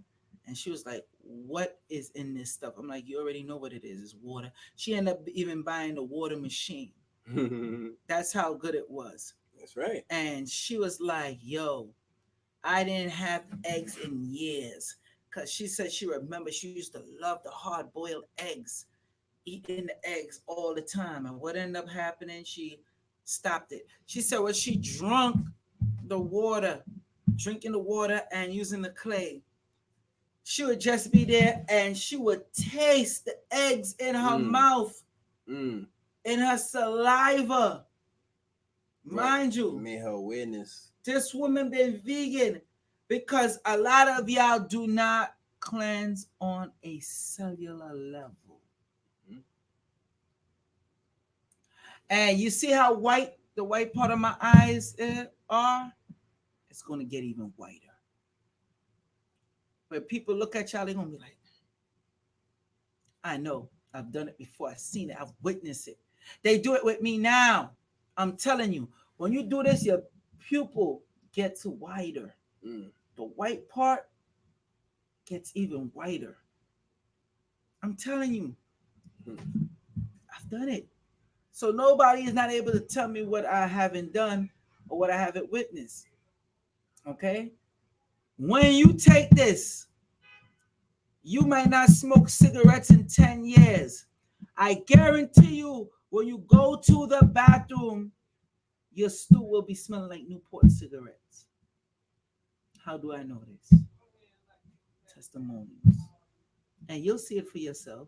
and she was like, "What is in this stuff?" I'm like, "You already know what it is. It's water." She ended up even buying the water machine. That's how good it was. That's right. And she was like, "Yo, I didn't have eggs in years." Because she said she remember she used to love the hard boiled eggs, eating the eggs all the time. And what ended up happening, she stopped it. She said when she drunk the water, drinking the water and using the clay, she would just be there and she would taste the eggs in her Mm. mouth, Mm. in her saliva. Right. Mind It you, made her awareness. this woman been vegan because a lot of y'all do not cleanse on a cellular level. Mhm. And you see how white the white part of my eyes are? It's going to get even whiter. When people look at y'all, they're going to be like, I know. I've done it before. I've seen it. I've witnessed it. They do it with me now. I'm telling you, when you do this, your pupil gets wider. Mm. The white part gets even whiter. I'm telling you, Mm. I've done it. So nobody is not able to tell me what I haven't done or what I haven't witnessed. Okay? When you take this, you might not smoke cigarettes in 10 years. I guarantee you, when you go to the bathroom, your stool will be smelling like Newport cigarettes. How do I know this? Testimonials. And you'll see it for yourself.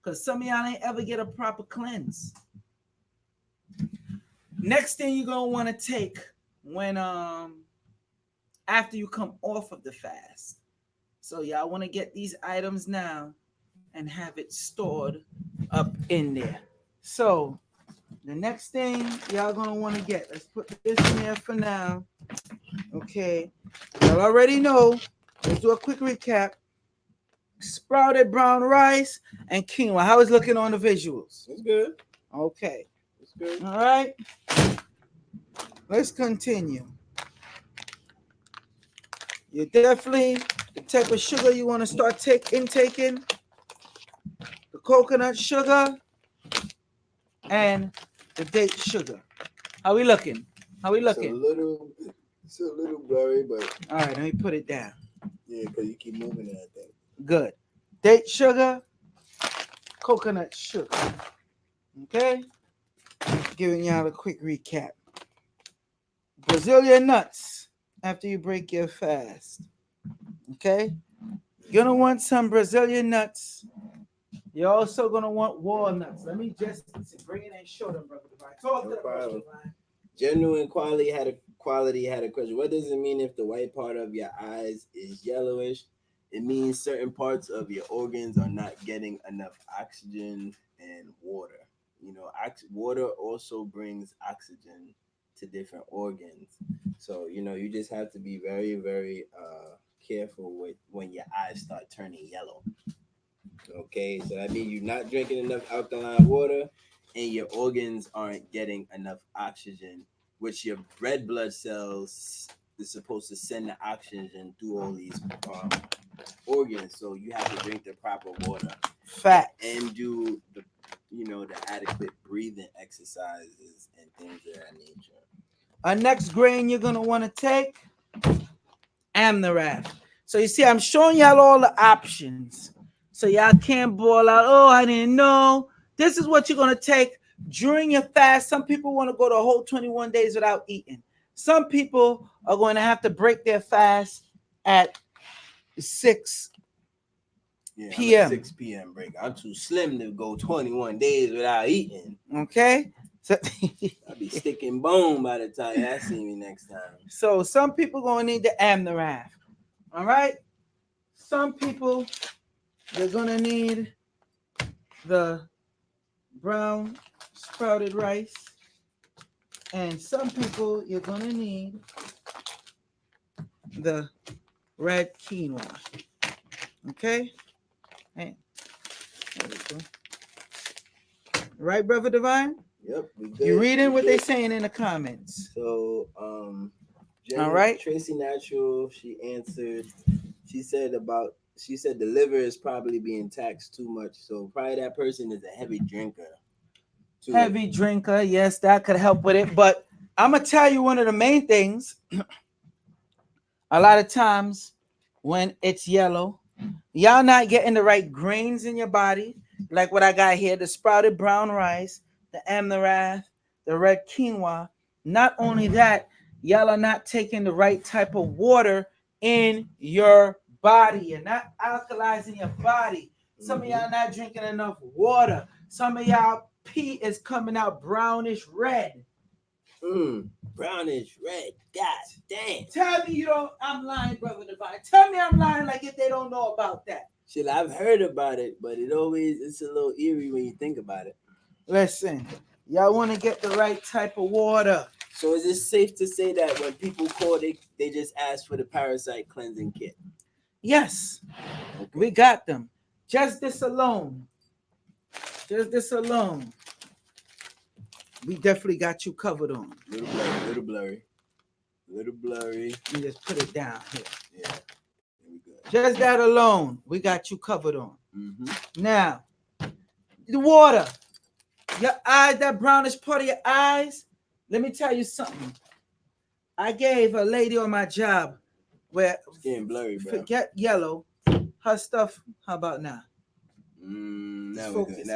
Because some of y'all ain't ever get a proper cleanse. Next thing you're gonna want to take when after you come off of the fast. So y'all want to get these items now and have it stored up in there. So the next thing y'all gonna want to get, let's put this in there for now. Okay, y'all already know. Let's do a quick recap. Sprouted brown rice and quinoa. How is looking on the visuals? That's good. Okay. That's good. All right. Let's continue. You definitely the type of sugar you want to start intaking. The coconut sugar. and the date sugar. How we looking? How we It's a looking? little, it's a little blurry, but All right, let me put it down. yeah, because you keep moving it, I think. Good. Date sugar, coconut sugar. Okay? Giving y'all a quick recap. Brazilian nuts after you break your fast. Okay? You're gonna want some Brazilian nuts. You're also gonna want walnuts. Let me just bring it and show them, brother Divine. Talk to No the brother problem. Divine. Genuine quality had a question. What does it mean if the white part of your eyes is yellowish? It means certain parts of your organs are not getting enough oxygen and water. Water also brings oxygen to different organs. So, you just have to be very, very careful with when your eyes start turning yellow. Okay, so that means you're not drinking enough alkaline water and your organs aren't getting enough oxygen, which your red blood cells is supposed to send the oxygen through all these um, organs. So you have to drink the proper water Facts. and do the adequate breathing exercises and things of that nature. Our next grain you're gonna want to take, Amnarath. So you see, I'm showing y'all all the options. So y'all can't ball out, oh, I didn't know. This is what you're gonna take during your fast. Some people want to go the whole 21 days without eating. Some people are going to have to break their fast at 6 Yeah, I'm p.m. a 6 p.m. break. I'm too slim to go 21 days without eating. Okay? So, I'll be sticking bone by the time y'all see me next time. so some people going to need the Amnarath. All right? Some people, they're going to need the brown sprouted rice. And some people, you're going to need the red quinoa. Okay? Hey, there we go. Right, Brother Divine? Yep, we good. You reading we what good. they saying in the comments. So, All right. Tracy Natural, she answered. She said the liver is probably being taxed too much. So probably that person is a heavy drinker. Too. Heavy drinker, yes, that could help with it. But I'm gonna tell you one of the main things. A lot of times when it's yellow, y'all not getting the right grains in your body, like what I got here: the sprouted brown rice, the amaranth, the red quinoa. Not only that, y'all are not taking the right type of water in your body. You're not alkalizing your body. Some of y'all not drinking enough water. Some of y'all pee is coming out brownish red. Brownish red. God damn. Tell me you don't. I'm lying, brother Divine. Tell me I'm lying, like if they don't know about that. Shit, I've heard about it, but it's a little eerie when you think about it. Listen, y'all want to get the right type of water. So is it safe to say that when people call, they just ask for the parasite cleansing kit? Yes, okay. We got them. Just this alone. We definitely got you covered on. Little blurry. Let me just put it down here. Yeah. Just that alone, we got you covered on. Mm-hmm. Now, the water. Your eyes, that brownish part of your eyes. Let me tell you something. I gave a lady on my job where it's getting blurry, bro. Forget yellow. Her stuff, how about now? Now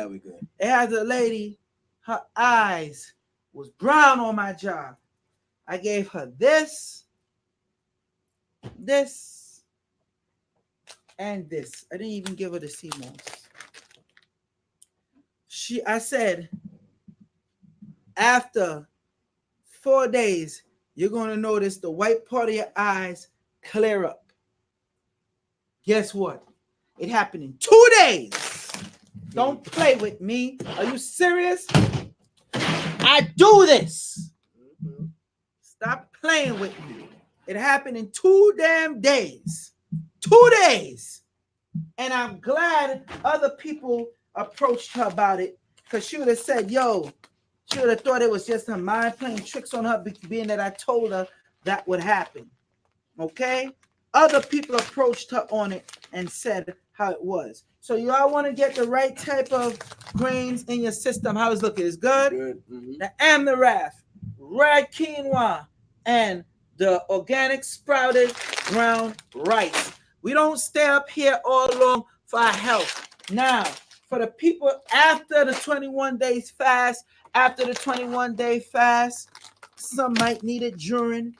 we good. It has a lady, her eyes was brown on my job. I gave her this, and this. I didn't even give her the CMOS. I said, after 4 days, you're going to notice the white part of your eyes clear up. Guess what? It happened in 2 days. Don't play with me. Are you serious? I do this. Stop playing with me. It happened in 2 damn days. 2 days. And I'm glad other people approached her about it, because she would have said, yo, she would have thought it was just her mind playing tricks on her, being that I told her that would happen. Okay? Other people approached her on it and said how it was. So y'all want to get the right type of grains in your system. How it's looking? It's good. Good. Mm-hmm. The amaranth, red quinoa, and the organic sprouted ground rice. We don't stay up here all long for our health. Now, for the people after the 21 days fast, after the 21-day fast, some might need it during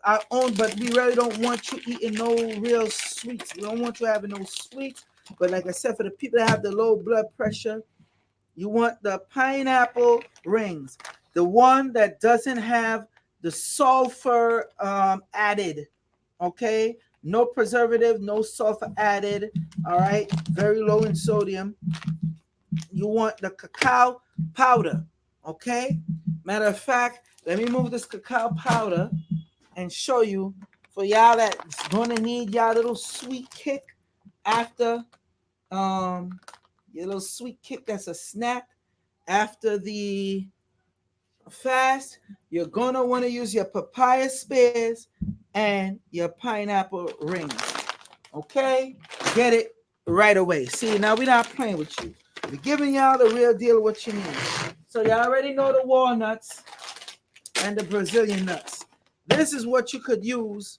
our own, but we really don't want you eating no real sweets. We don't want you having no sweets. But like I said, for the people that have the low blood pressure, you want the pineapple rings, the one that doesn't have the sulfur added. Okay, no preservative, no sulfur added. All right, very low in sodium. You want the cacao powder. Okay, matter of fact, let me move this cacao powder and show you for y'all that's gonna need y'all little sweet kick after um your little sweet kick that's a snack after the fast. You're gonna want to use your papaya spears and your pineapple rings. Okay, get it right away. See, now we're not playing with you. We're giving y'all the real deal of what you need. So you already know the walnuts and the Brazilian nuts. This is what you could use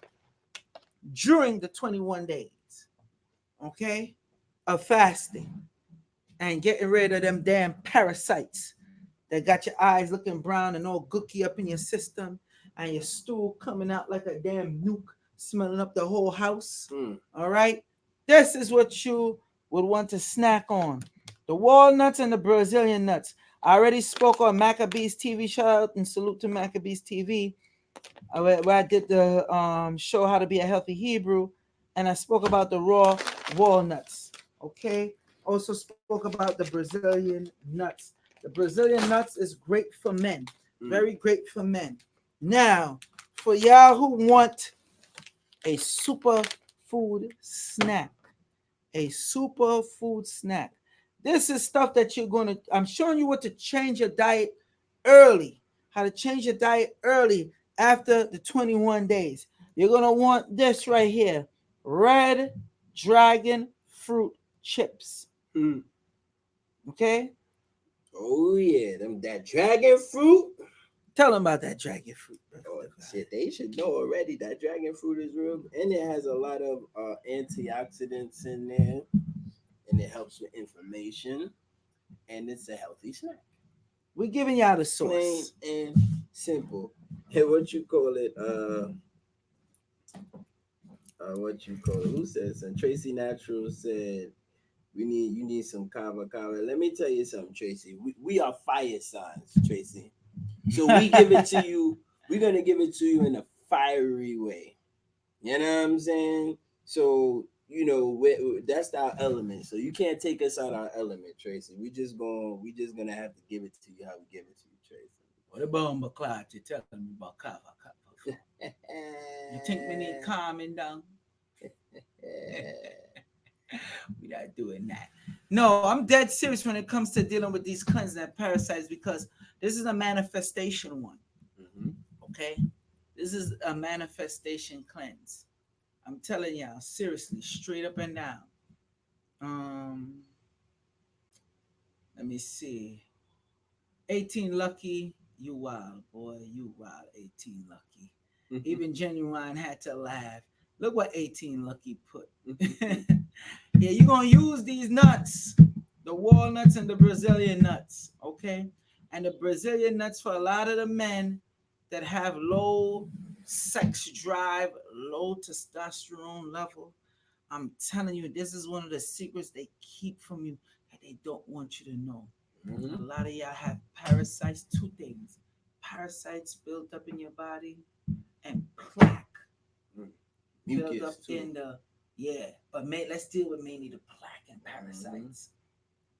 during the 21 days, okay, of fasting and getting rid of them damn parasites that got your eyes looking brown and all gooky up in your system and your stool coming out like a damn nuke, smelling up the whole house. All right. This is what you would want to snack on. The walnuts and the Brazilian nuts. I already spoke on Maccabees TV. Shout out and salute to Maccabees TV, where I did the show How to Be a Healthy Hebrew, and I spoke about the raw walnuts. Okay. Also spoke about the Brazilian nuts. The Brazilian nuts is great for men, very great for men. Now, for y'all who want a super food snack, a super food snack. This is stuff that you're going to, I'm showing you what to change your diet early, how to change your diet early after the 21 days. You're going to want this right here, red dragon fruit chips. Okay? Oh yeah, that dragon fruit. Tell them about that dragon fruit. Oh shit, they should know already that dragon fruit is real, and it has a lot of antioxidants in there, and it helps with inflammation, and it's a healthy snack. We're giving y'all the Plain source. and simple. Hey, what you call it? What you call it? Who said some? Tracy Natural said you need some kava kava. Let me tell you something, Tracy. We are fire signs, Tracy. So we give it to you. We're gonna give it to you in a fiery way. You know what I'm saying? So that's our element. So you can't take us out our element, Tracy. We just gonna have to give it to you how we give it to you, Tracy. What about Clyde? You telling me about kava kava? You think we need calming down? We're not doing that. No, I'm dead serious when it comes to dealing with these cleansing and parasites because this is a manifestation one. Okay? This is a manifestation cleanse. I'm telling y'all, seriously, straight up and down. Um, Let me see. 18 Lucky, you wild, boy. You wild, 18 Lucky. Even Genuine had to laugh. Look what 18 Lucky put. Yeah, you're going to use these nuts, the walnuts and the Brazilian nuts, okay? And the Brazilian nuts for a lot of the men that have low sex drive, low testosterone level. I'm telling you, this is one of the secrets they keep from you that they don't want you to know. A lot of y'all have parasites, two things. Parasites built up in your body and plaque built up too. in the, yeah, but let's deal with mainly the plaque and parasites.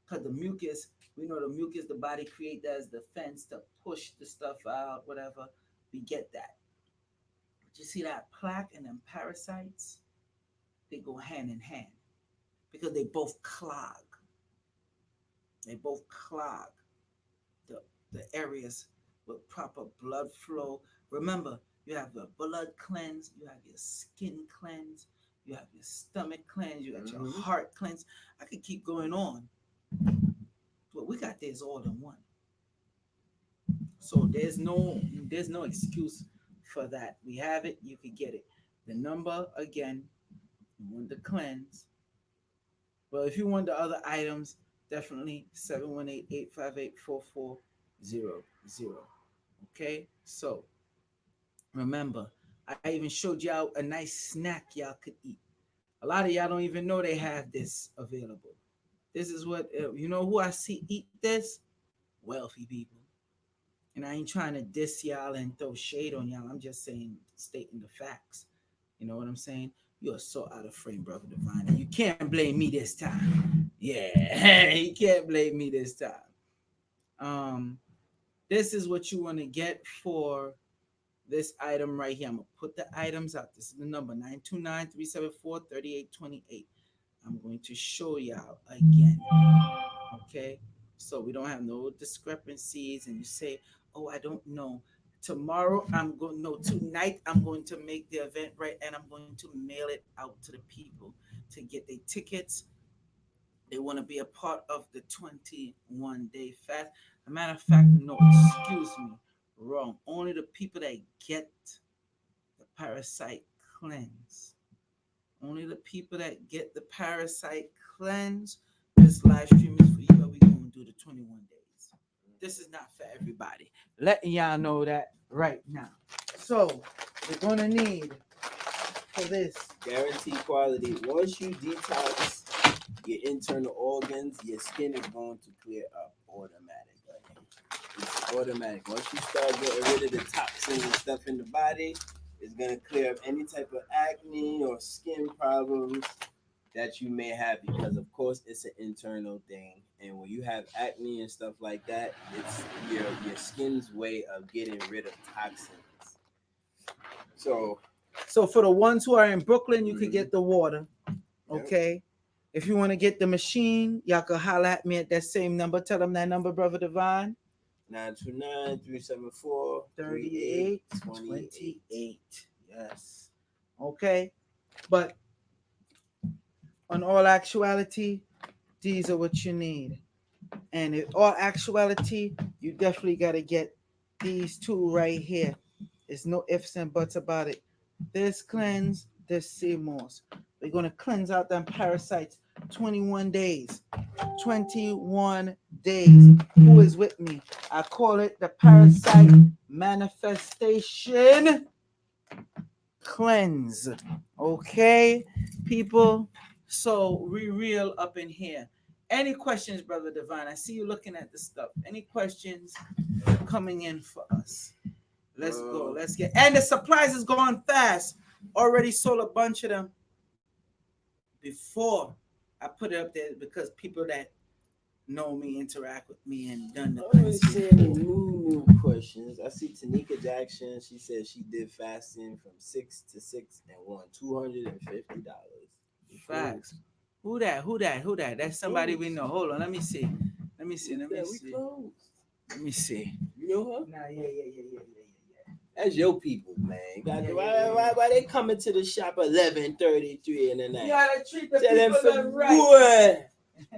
Because the mucus, we know the mucus the body create that as defense to push the stuff out, whatever. We get that. But you see that plaque and them parasites, they go hand in hand because they both clog. They both clog the areas with proper blood flow. Remember, you have your blood cleanse, you have your skin cleanse, you have your stomach cleanse, you got your Mm-hmm. heart cleanse. I could keep going on, but we got this all in one. So there's no excuse for that. We have it, you could get it. The number again, you want the cleanse. Well, if you want the other items, definitely 718-858-4400. Okay? So remember, I even showed y'all a nice snack y'all could eat. A lot of y'all don't even know they have this available. This is what you know who I see eat this? Wealthy people. And I ain't trying to diss y'all and throw shade on y'all. I'm just saying, stating the facts. You know what I'm saying? You are so out of frame, brother Divine. And you can't blame me this time. Yeah, you can't blame me this time. Um, this is what you want to get for this item right here. I'm gonna put the items out. This is the number 929-374-3828. I'm going to show y'all again. Okay, so we don't have no discrepancies and you say, oh, I don't know. Tomorrow I'm going, no, tonight I'm going to make the event right and I'm going to mail it out to the people to get their tickets. They want to be a part of the 21-day fast. A matter of fact, no, excuse me, wrong. Only the people that get the parasite cleanse. Only the people that get the parasite cleanse. This live stream is for you. Are we going to do the 21 days? This is not for everybody. Letting y'all know that right now. So we're gonna need for this. Guaranteed quality. Once you detox your internal organs, your skin is going to clear up automatically. It's automatic. Once you start getting rid of the toxins and stuff in the body, it's gonna clear up any type of acne or skin problems that you may have because of course it's an internal thing. And when you have acne and stuff like that, it's your skin's way of getting rid of toxins. So So for the ones who are in Brooklyn, you could mhm, get the water. yep. Okay. If you want to get the machine, y'all can holler at me at that same number. Tell them that number, brother Divine. 929-374-3828. 3828. Yes. Okay. But on all actuality, these are what you need. And in all actuality, you definitely got to get these two right here. There's no ifs and buts about it. This cleanse, this sea moss. We're going to cleanse out them parasites 21 days. 21 days. Who is with me? I call it the parasite manifestation cleanse. Okay, people. So we real up in here. Any questions, brother Divine? I see you looking at the stuff. Any questions coming in for us? Let's go. Let's get. And the supplies is going fast. Already sold a bunch of them before I put it up there because people that know me, interact with me, and done the I don't really cleanse see any before. new questions. I see Tanika Jackson. She said she did fasting from 6 to 6 and won $250. Facts. Who that? Who that? Who that? That's somebody we know. Hold on. Let me see. Let me see. Who's Let me that? We see. closed. Let me see. You know her? Nah, yeah. That's your people, man. Yeah, Why they coming to the shop 11:33 in the night? You gotta treat the Tell them people for that right. good.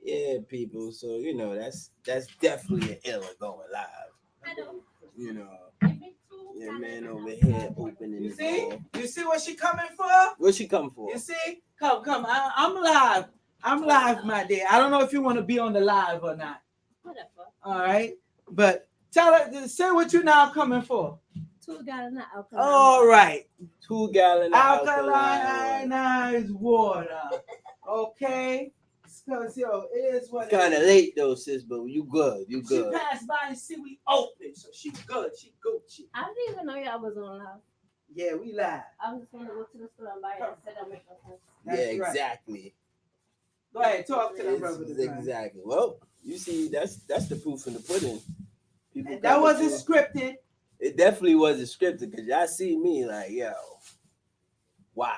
Yeah, people. So that's definitely an illa going live. You know, yeah, man over here opening You the see? door. You see what she coming for? What's she come for? You see? Come. I'm live. I'm live, my dear. I don't know if you want to be on the live or not. Whatever. All right, but tell her. Say what you now coming for. 2 gallon of alkaline. All right. 2 gallon of alkaline. Alkalinized water. Okay. Because it is what Kind of it is. late though, sis, but you good. You She good. passed by and see we open, so she good. She Gucci. I didn't even know y'all was on live. Yeah, we live. I was just gonna go to the store and buy it. I said I'll make no sense. Yeah, That's right. exactly. Go ahead, talk to them, It's brother. exactly. Well, you see, that's the proof in the pudding. People That coming wasn't through. scripted. It definitely wasn't scripted because y'all see me like, yo, why?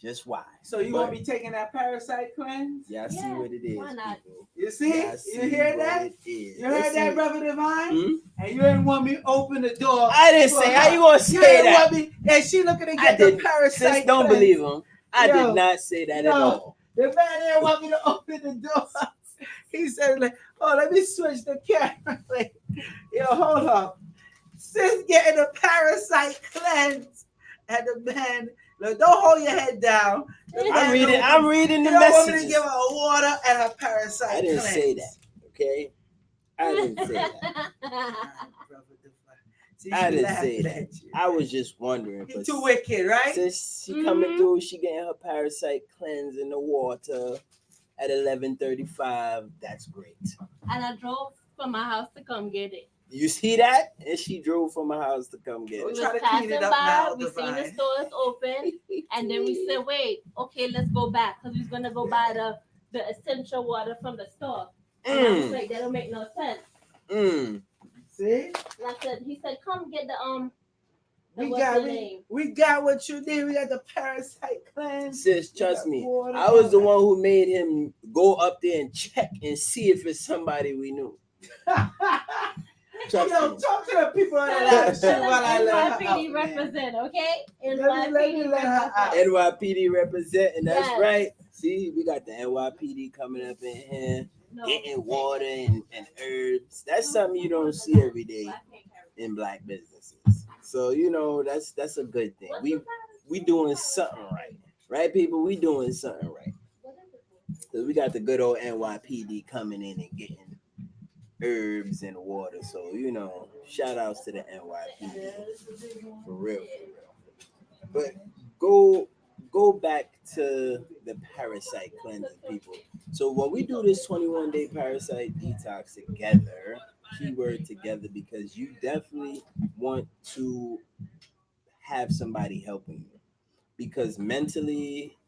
Just why? So you But gonna be taking that parasite cleanse? y'all see Yeah, what it is, why not? people. You see? Y'all see You hear what that? it is. You heard that, brother Divine? Hmm? And you didn't want me to open the door. I didn't for say. her. How you gonna You say didn't that? want me, and she looking to I get the didn't. Sis, parasite don't cleanse. believe him. I did Yo, not say that at yo, all. the man didn't want me to open the door. He said, like, oh, let me switch the camera. Yo, hold up. Sis getting a parasite cleanse. And the man, look, don't hold your head down. The I'm man reading. don't, I'm reading he the don't want me to messages. give her a water and a parasite I didn't cleanse. say that. Okay. I didn't say that. See, I she didn't say laughing that. at you. I was just wondering. He But too wicked, right? since she coming through, she getting her parasite cleanse in the water at 11:35. That's great. And I drove from my house to come get it. You see that? And she drove from my house to come get We'll We it. was try to clean passing it up by, now, we seen the Divine. stores open, and then we said, wait, okay, let's go back because we was gonna go buy the essential water from the store. And I was like, that don't make no sense. Mm. See? And I said, he said, come get the We what's got the name? we got what you need. We got the parasite cleanse. Sis, We trust got me. water, I was the all one who made him go up there and check and see if it's somebody we knew. that. Trust Yo, me. talk to the people on the Tell live him, stream tell while I him let her out, NYPD man. represent, okay? Let me NYPD let her out. represent. NYPD representing. That's Yes. right. See, we got the NYPD coming up in here, No. getting water and herbs. That's something you don't see every day in black businesses. So that's a good thing. We doing something right, right, people? We doing something right. Cause we got the good old NYPD coming in and getting herbs and water. So shout outs to the NYPD for real, for real. But go back to the parasite cleansing, people. So when we do this 21-day parasite detox together, keyword together, because you definitely want to have somebody helping you, because mentally,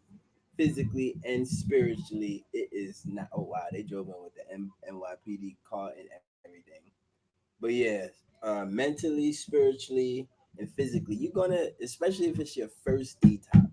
physically, and spiritually, it is not. Oh wow, they drove in with the NYPD car and everything. But yeah, mentally, spiritually, and physically, you're gonna, especially if it's your first detox,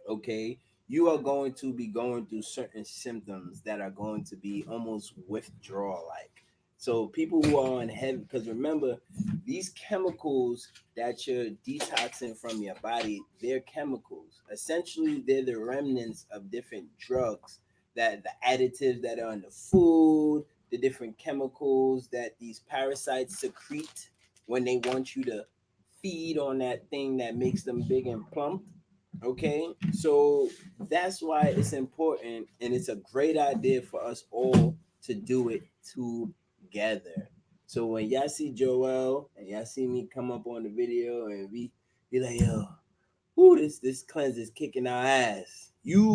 okay, you are going to be going through certain symptoms that are going to be almost withdrawal like. So people who are on heavy, because remember, these chemicals that you're detoxing from your body, they're chemicals. Essentially, they're the remnants of different drugs, that the additives that are in the food, the different chemicals that these parasites secrete when they want you to feed on that thing that makes them big and plump. Okay, so that's why it's important, and it's a great idea for us all to do it together. So when y'all see Joel and y'all see me come up on the video and we be like, yo, whoo, this cleanse is kicking our ass.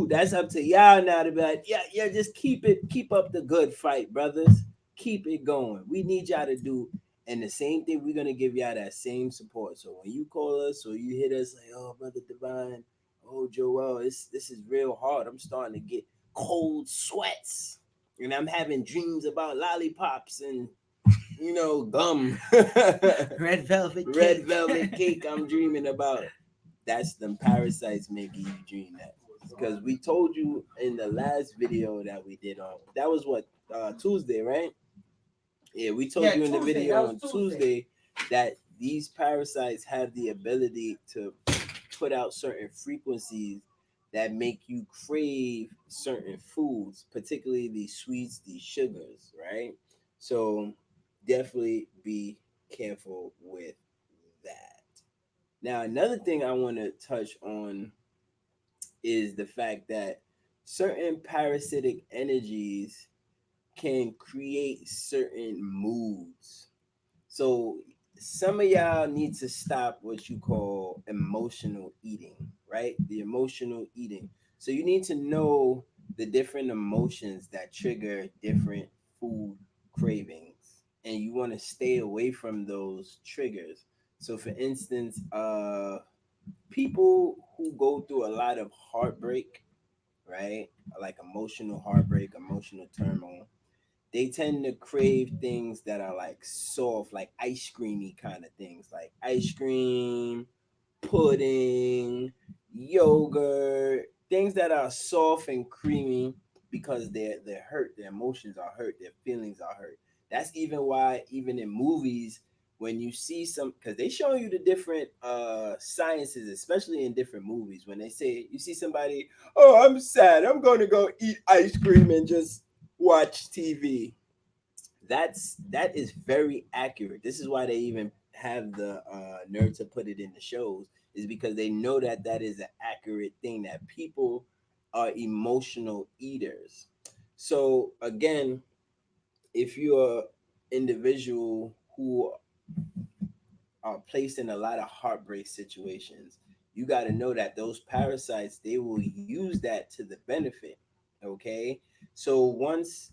That's up to y'all now to be like, yeah, just keep up the good fight, brothers. Keep it going. We need y'all to do, and the same thing, we're gonna give y'all that same support. So when you call us or you hit us like, oh, brother Divine, oh Joel, this is real hard. I'm starting to get cold sweats. And I'm having dreams about lollipops and gum. Red velvet cake. Red velvet cake I'm dreaming about. That's them parasites making you dream that. Because we told you in the last video that we did on, that was what, Tuesday, right? Yeah, we told Yeah, you in the Tuesday. That video was on Tuesday. Tuesday that these parasites have the ability to put out certain frequencies that make you crave certain foods, particularly these sweets, these sugars, right? So definitely be careful with that. Now, another thing I want to touch on is the fact that certain parasitic energies can create certain moods. So some of y'all need to stop what you call emotional eating, right? The emotional eating. So you need to know the different emotions that trigger different food cravings, and you want to stay away from those triggers. So for instance, people who go through a lot of heartbreak, right? Like emotional heartbreak, emotional turmoil, they tend to crave things that are like soft, like ice creamy kind of things, like ice cream, pudding, yogurt, things that are soft and creamy because they're hurt, their emotions are hurt, their feelings are hurt. That's even why even in movies when you see some because they show you the different sciences, especially in different movies, when they say you see somebody, oh, I'm sad, I'm going to go eat ice cream and just watch TV. That is very accurate. This is why they even have the nerve to put it in the shows, is because they know that that is an accurate thing, that people are emotional eaters. So again, if you're an individual who are placed in a lot of heartbreak situations, you got to know that those parasites, they will use that to the benefit. Okay, so once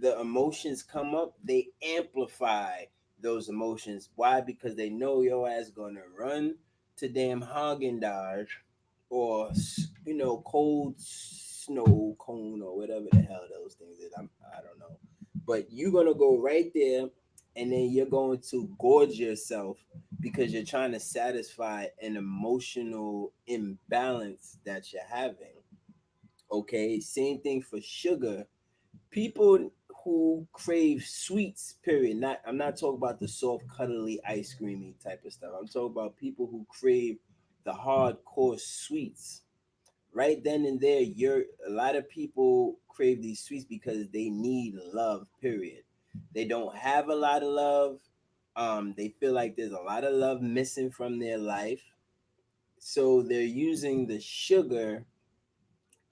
the emotions come up, they amplify those emotions. Why? Because they know your ass gonna run to damn Haagen Dazs or cold snow cone or whatever the hell those things is. I don't know, but you're gonna go right there, and then you're going to gorge yourself because you're trying to satisfy an emotional imbalance that you're having. Okay, same thing for sugar. People who crave sweets, period. Not I'm not talking about the soft, cuddly, ice creamy type of stuff. I'm talking about people who crave the hardcore sweets. Right then and there, you're a lot of people crave these sweets because they need love, period. They don't have a lot of love. They feel like there's a lot of love missing from their life. So they're using the sugar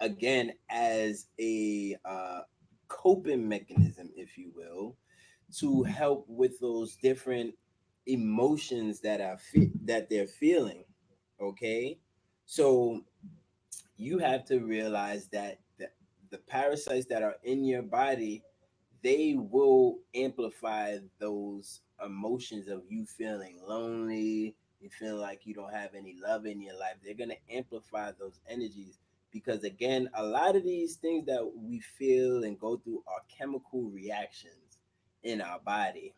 again as a coping mechanism, if you will, to help with those different emotions that they're feeling. Okay, so you have to realize that the parasites that are in your body, they will amplify those emotions of you feeling lonely, you feel like you don't have any love in your life. They're going to amplify those energies because, again, a lot of these things that we feel and go through are chemical reactions in our body.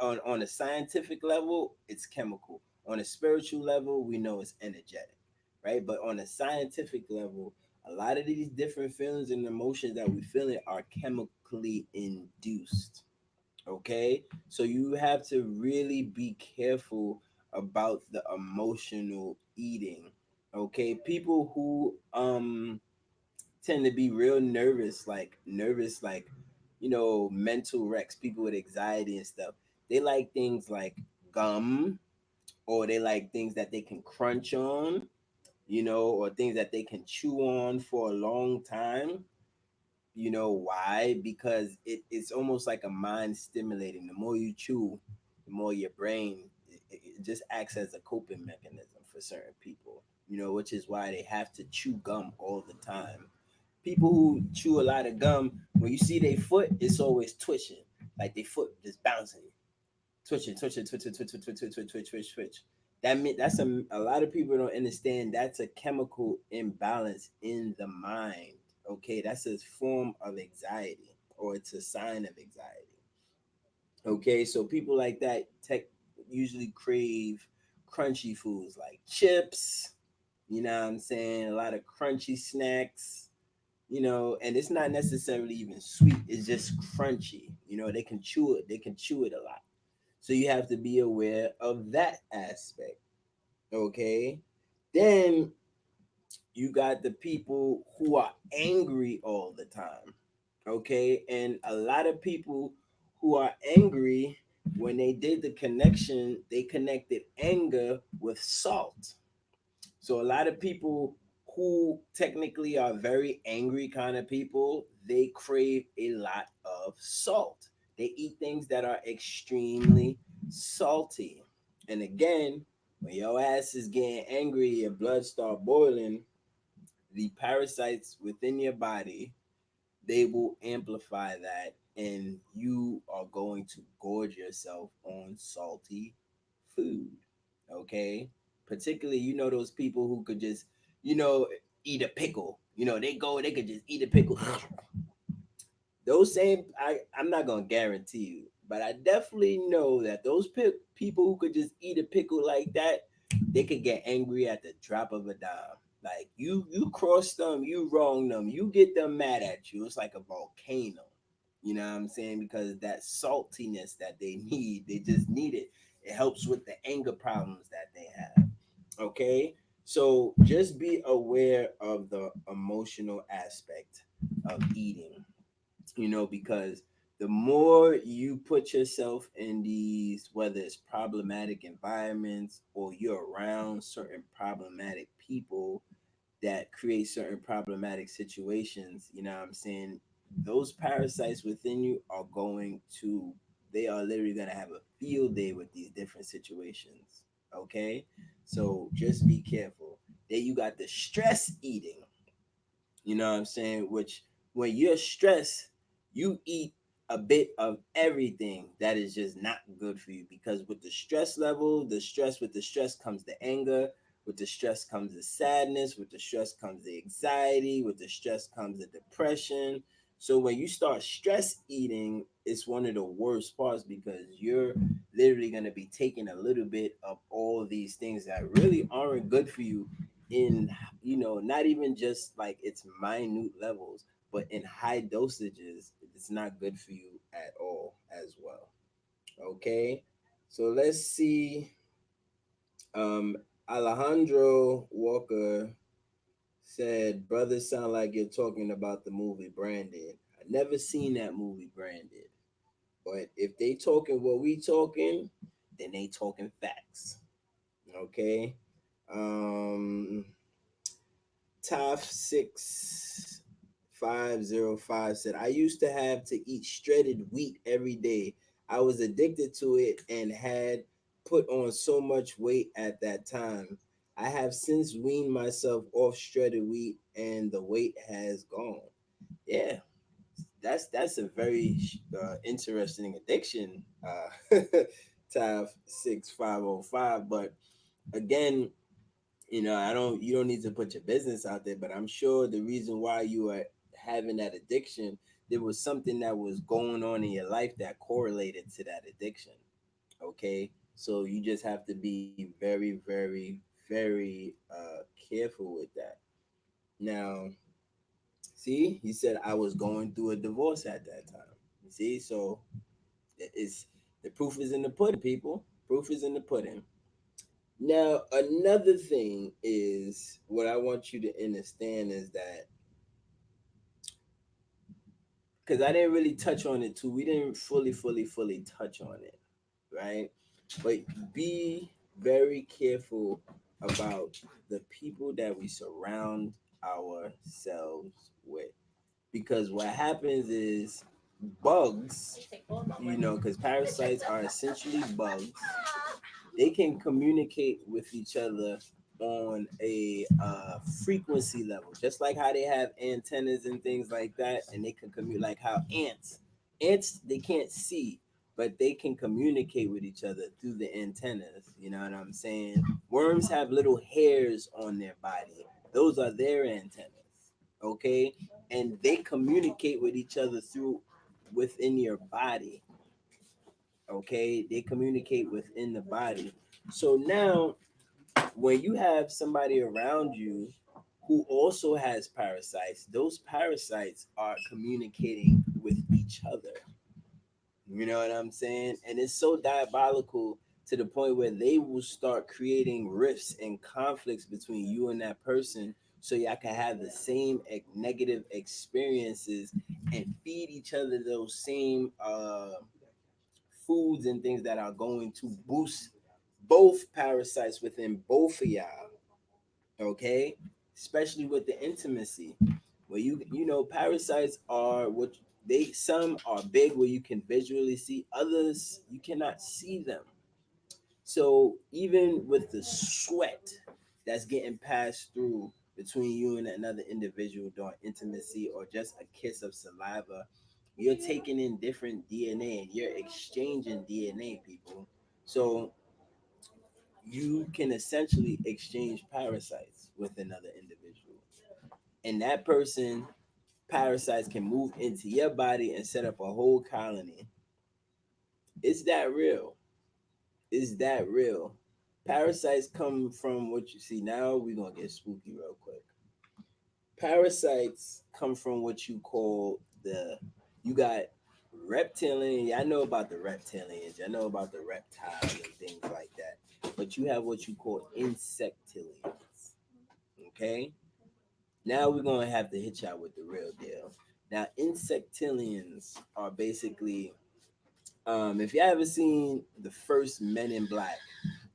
On a scientific level, it's chemical. On a spiritual level, we know it's energetic, right? But on a scientific level, a lot of these different feelings and emotions that we feeling are chemically induced. Okay, so you have to really be careful about the emotional eating. Okay, people who tend to be real nervous, like mental wrecks, people with anxiety and stuff. They like things like gum, or they like things that they can crunch on, or things that they can chew on for a long time. You know why? Because it's almost like a mind stimulating. The more you chew, the more your brain, it just acts as a coping mechanism for certain people, which is why they have to chew gum all the time. People who chew a lot of gum, when you see their foot, it's always twitching, like their foot just bouncing, twitch. A lot of people don't understand that's a chemical imbalance in the mind. Okay, that's a form of anxiety, or it's a sign of anxiety. Okay, so people like that usually crave crunchy foods like chips. You know what I'm saying? A lot of crunchy snacks. And it's not necessarily even sweet. It's just crunchy. They can chew it. They can chew it a lot. So you have to be aware of that aspect. Okay. Then you got the people who are angry all the time. Okay. And a lot of people who are angry, when they did the connection, they connected anger with salt. So a lot of people who technically are very angry kind of people, they crave a lot of salt. They eat things that are extremely salty. And again, when your ass is getting angry, your blood start boiling, the parasites within your body, they will amplify that, and you are going to gorge yourself on salty food. Okay, particularly those people who could just you know eat a pickle. They could just eat a pickle. Those same I'm not gonna guarantee you, but I definitely know that those people who could just eat a pickle like that, they could get angry at the drop of a dime. Like you cross them, you wrong them, you get them mad at you. It's like a volcano. You know what I'm saying? Because that saltiness that they need, they just need it. It helps with the anger problems that they have. Okay? So just be aware of the emotional aspect of eating, because the more you put yourself in these, whether it's problematic environments or you're around certain problematic people that create certain problematic situations, you know what I'm saying? Those parasites within you are they are literally going to have a field day with these different situations. Okay? So just be careful. Then you got the stress eating, you know what I'm saying? Which, when you're stressed, you eat a bit of everything that is just not good for you, because with the stress level, with the stress comes the anger, with the stress comes the sadness, with the stress comes the anxiety, with the stress comes the depression. So when you start stress eating, it's one of the worst parts, because you're literally going to be taking a little bit of all these things that really aren't good for you, in, not even just like it's minute levels, but in high dosages, it's not good for you at all as well. Okay, so let's see. Alejandro Walker said, brothers sound like you're talking about the movie Branded. I never seen that movie Branded, but if they talking what we talking, then they talking facts. Okay. um Tough6505 said, I used to have to eat shredded wheat every day. I was addicted to it and had put on so much weight at that time. I have since weaned myself off shredded wheat and the weight has gone. Yeah, that's a very interesting addiction, Tough6505. But again, I don't you don't need to put your business out there, but I'm sure the reason why you are having that addiction, there was something that was going on in your life that correlated to that addiction. Okay, so you just have to be very, very, very careful with that. Now, see, he said I was going through a divorce at that time. You see, so it's the proof is in the pudding, people. Proof is in the pudding. Now, another thing is what I want you to understand is that, because I didn't really touch on it too, we didn't fully touch on it, right? But be very careful about the people that we surround ourselves with, because what happens is bugs, because parasites are essentially bugs, they can communicate with each other on a frequency level, just like how they have antennas and things like that, and they can communicate, like how ants they can't see, but they can communicate with each other through the antennas. You know what I'm saying? Worms have little hairs on their body; those are their antennas. Okay, and they communicate with each other through within your body. Okay, they communicate within the body. So now when you have somebody around you who also has parasites, those parasites are communicating with each other. You know what I'm saying? And it's so diabolical to the point where they will start creating rifts and conflicts between you and that person, so y'all can have the same negative experiences and feed each other those same foods and things that are going to boost both parasites within both of y'all. Okay, especially with the intimacy, where parasites are what they some are big where you can visually see, others you cannot see them. So even with the sweat that's getting passed through between you and another individual during intimacy, or just a kiss of saliva, you're taking in different DNA and you're exchanging DNA, people. So you can essentially exchange parasites with another individual. And that person, parasites can move into your body and set up a whole colony. It's that real. It's that real. Parasites come from what you see. Now we're gonna get spooky real quick. Parasites come from what you call the you got reptilian. I know about the reptilians. I know about the reptiles and things like that. But you have what you call insectilians. Okay. Now we're gonna have to hit y'all with the real deal. Now insectilians are basically if you ever seen the first Men in Black,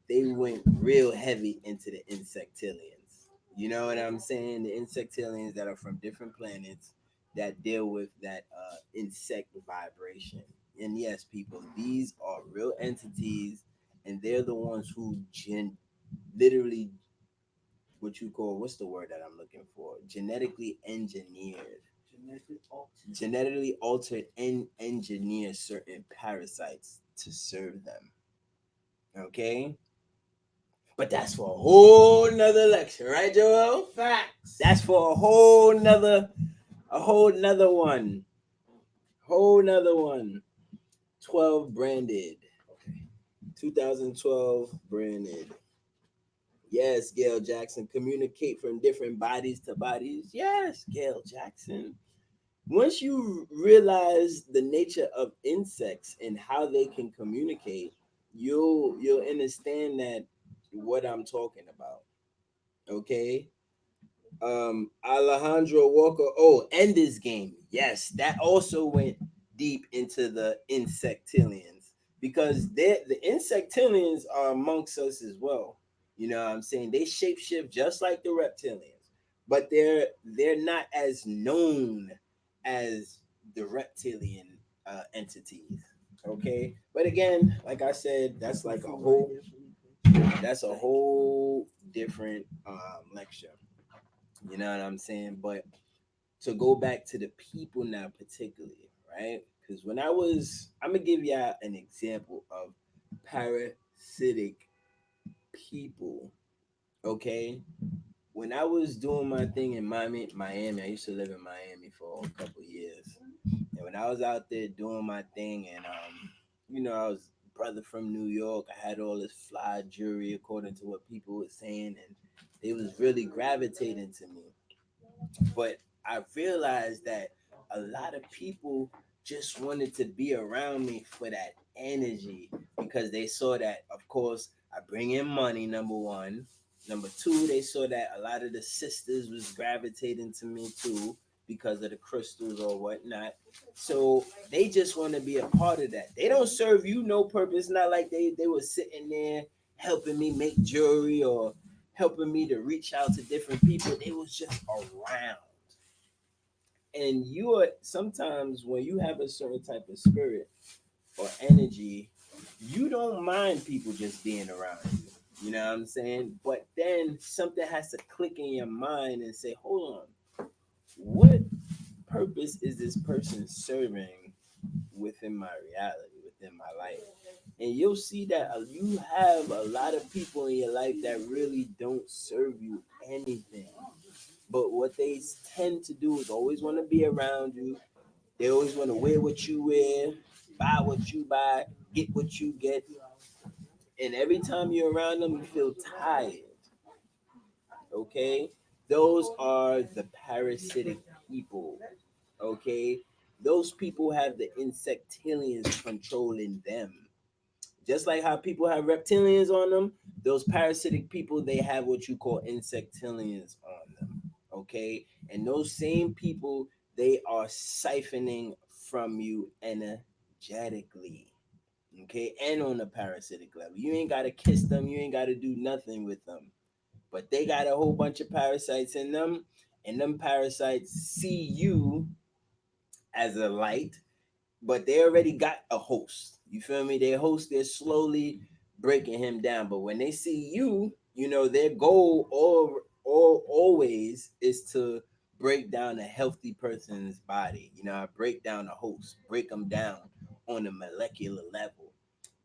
they went real heavy into the insectilians. You know what I'm saying? The insectilians that are from different planets that deal with that insect vibration. And yes, people, these are real entities, and they're the ones who literally what you call what's the word that I'm looking for? Genetically engineered, genetically altered and engineer certain parasites to serve them. Okay, but that's for a whole nother lecture, right, Joel? Facts. That's for a whole nother one. 12 branded. Okay. 2012 branded. Yes, Gail Jackson. Communicate from different bodies to bodies. Yes, Gail Jackson. Once you realize the nature of insects and how they can communicate, you'll understand that what I'm talking about. Okay. Alejandro Walker. Oh, Ender's Game. Yes, that also went deep into the insectilians because the insectilians are amongst us as well. You know what I'm saying? They shapeshift just like the reptilians, but they're not as known as the reptilian entities. Okay, but again, like I said, that's a whole different lecture. You know what I'm saying? But to go back to the people now, particularly, right? Because I'm gonna give y'all an example of parasitic people. Okay, when I was doing my thing in Miami, I used to live in Miami for a couple years, and when I was out there doing my thing, and I was brother from New York. I had all this fly jewelry according to what people were saying, and they was really gravitating to me. But I realized that a lot of people just wanted to be around me for that energy because they saw that, of course, I bring in money, number one. Number two, they saw that a lot of the sisters was gravitating to me too because of the crystals or whatnot. So they just want to be a part of that. They don't serve you no purpose. Not like they were sitting there helping me make jewelry or helping me to reach out to different people. They was just around. And you are sometimes when you have a certain type of spirit or energy, you don't mind people just being around you. You know what I'm saying? But then something has to click in your mind and say, hold on, what purpose is this person serving within my reality, within my life? And you'll see that you have a lot of people in your life that really don't serve you anything. But what they tend to do is always want to be around you. They always want to wear what you wear, buy what you buy, get what you get. And every time you're around them, you feel tired. Okay? Those are the parasitic people. Okay? Those people have the insectilians controlling them. Just like how people have reptilians on them, those parasitic people, they have what you call insectilians on them. Okay? And those same people, they are siphoning from you energetically. Okay? And on a parasitic level. You ain't got to kiss them, you ain't got to do nothing with them. But they got a whole bunch of parasites in them, and them parasites see you as a light, but they already got a host. You feel me? Their host, they're slowly breaking him down. But when they see you, their goal all always is to break down a healthy person's body. Break down a host, break them down on a molecular level.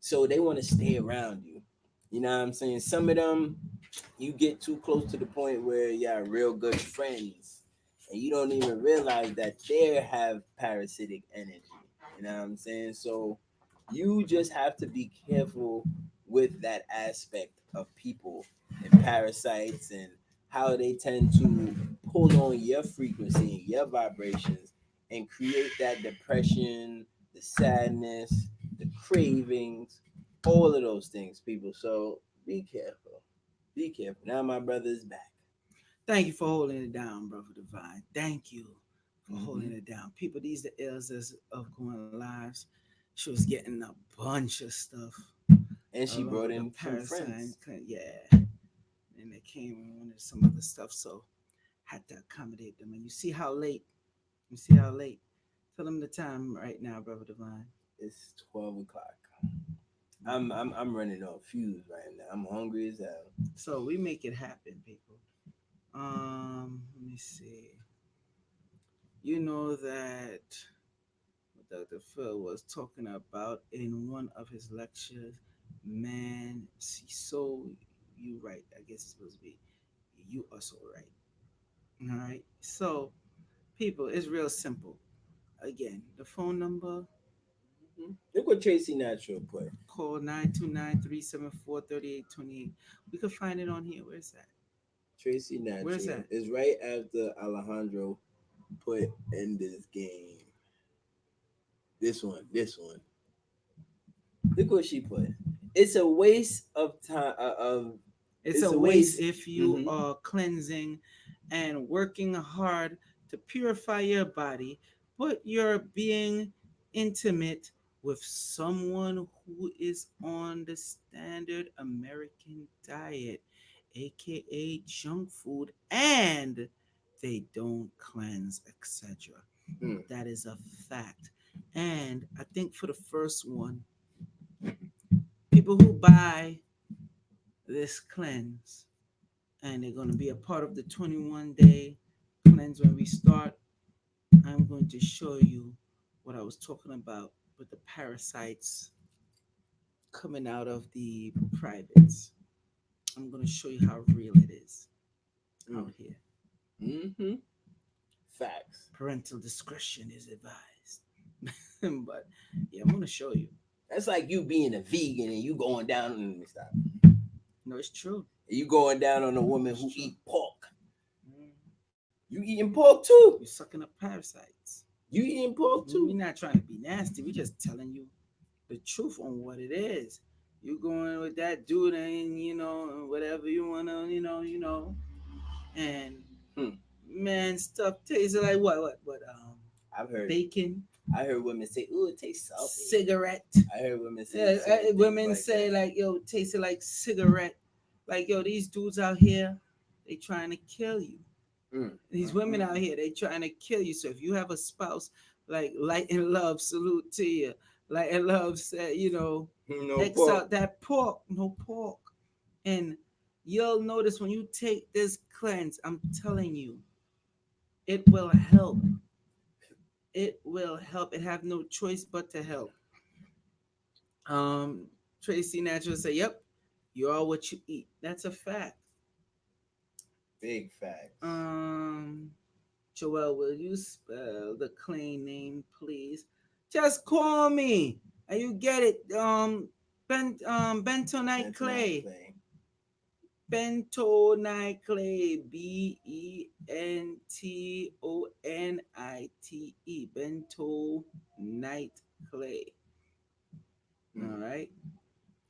So they want to stay around you. You know what I'm saying? Some of them, you get too close to the point where you're real good friends and you don't even realize that they have parasitic energy. You know what I'm saying? So you just have to be careful with that aspect of people and parasites and how they tend to pull on your frequency and your vibrations and create that depression, the sadness, the cravings, all of those things, people. So be careful. Be careful. Now my brother is back. Thank you for holding it down, brother Divine. Thank you for Mm-hmm. holding it down. People, these the ills of going lives. She was getting a bunch of stuff And she along brought with the in some parasite. friends. Yeah. And they came and wanted some other stuff. So had to accommodate them. And you see how late. You see how late. Tell them the time right now, brother Divine. It's 12 o'clock. I'm running on fuse right now. I'm hungry as hell. So we make it happen, people. Let me see. You know that what Dr. Phil was talking about in one of his lectures. Man, see, so you right. I guess it's supposed to be you are so right. All right. So, people, it's real simple. Again, the phone number, Mhm. Look what Tracy Natural put. call 929-374-3828. We could find it on here. Where's that? Tracy Where's Natural that? is right after Alejandro put in this game. This one, this one. Look what she put. It's a waste of time. It's It's a a waste waste. if you Mm-hmm. are cleansing and working hard to purify your body, but you're being intimate with someone who is on the standard American diet, aka junk food, and they don't cleanse, etc. Mm. That is a fact. And I think for the first one, people who buy this cleanse and they're going to be a part of the 21-day cleanse when we start. I'm going to show you what I was talking about with the parasites coming out of the privates. I'm going to show you how real it is Mm. out here. Mm-hmm. Facts. Parental discretion is advised. But yeah, I'm going to show you. That's like you being a vegan and you going down. Let me stop. No, it's true. You going down on a woman It's who true. eat pork. Mm. You eating pork too. You're sucking up parasites. You eating pork We're too. not trying to be nasty. We're just telling you the truth on what it is. You going with that dude and whatever you wanna, and Hmm. man, stuff tastes like what I've heard. bacon, I heard women say, "Ooh, it tastes salty." cigarette. I heard women say Yeah, certain things women like say that. like yo, tasted like cigarette. Like yo, these dudes out here, they trying to kill you. Mm, These mm, women mm, out here, they trying to kill you. So if you have a spouse, like light and love, salute to you. Light and love said, mm. No X pork. out that pork, no pork. And you'll notice when you take this cleanse, I'm telling you, it will help. It will help. It have no choice but to help. Um, Tracy Natural say, "Yep, you are what you eat." That's a fact. Big facts. Um, Joel, will you spell the clean name, please? Just call me, and you get it. Bentonite Bentonite Clay. clay. Bentonite Clay. Bentonite. Bentonite Clay. All Mm. right.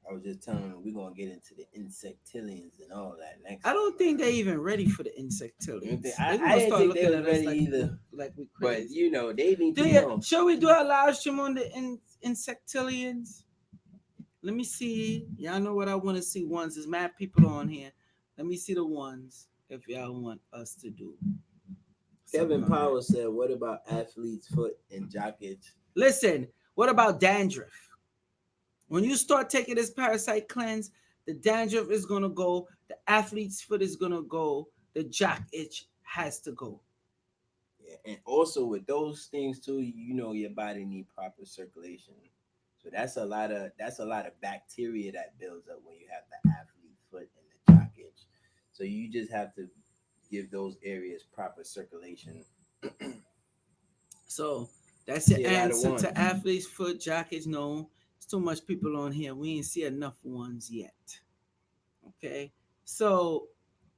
I was just telling them we're gonna get into the insectillions and all that next I time, don't think they're man. even ready for the You don't think- insectilians. They're I gonna didn't start think they looking was at us ready either, like we but crazy. they need Do to you, know. shall we do a live stream on the insectilians? Let me see. Y'all know what I want to see. Ones there's mad people on here. Let me see the ones if y'all want us to do something Kevin on that. Powell said, "What about athlete's foot and jock itch?" Listen, what about dandruff? When you start taking this parasite cleanse, the dandruff is gonna go, the athlete's foot is gonna go, the jock itch has to go. Yeah, and also with those things too, you know your body need proper circulation. So that's a lot of bacteria that builds up when you have the athlete foot and the jock itch. So you just have to give those areas proper circulation. So that's your See a lot of answer ones. to athlete's foot, jock itch. No, it's too much people on here. We ain't see enough ones yet. Okay, so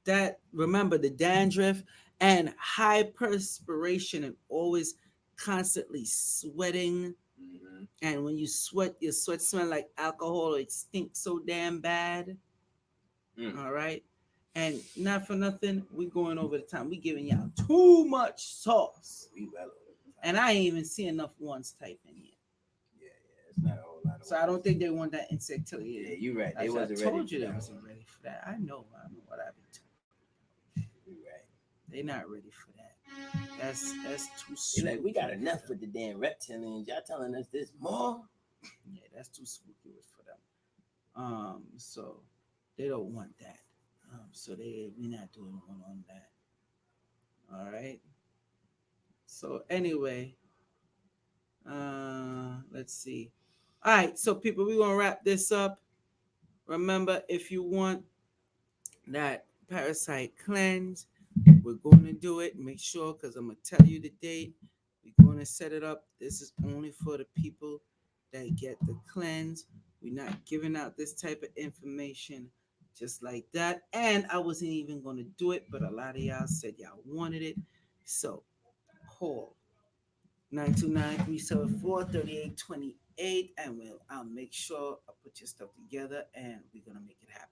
that remember the dandruff and high perspiration and always constantly sweating. Mm-hmm. And when you sweat, your sweat smell like alcohol. It stinks so damn bad. Mm. All right. And not for nothing, we going over the time. We giving y'all too much sauce. We well over the And time. I ain't even see enough ones typing yet. Yeah, yeah. It's not a whole lot of So I don't ones. think they want that insectilian. Yeah, you're right. They I wasn't ready told for you they that wasn't one. ready for that. I know what I've been told. You're right. They not ready for that. That's too They like, we spooky got for enough them. with the damn reptilians. Y'all telling us this more? Yeah, that's too spooky for them. So they don't want that. So we not doing one on that. All right. So anyway, let's see. All right, so people, we're gonna wrap this up. Remember, if you want that parasite cleanse, we're gonna do it. Make sure, because I'm gonna tell you the date. We're gonna set it up. This is only for the people that get the cleanse. We're not giving out this type of information just like that. And I wasn't even gonna do it, but a lot of y'all said y'all wanted it. So call 929-374-3828, and I'll make sure I put your stuff together and we're gonna make it happen.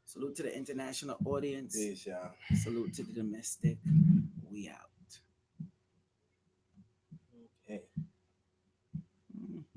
Salute to the international audience. Peace, y'all. Salute to the domestic. We out.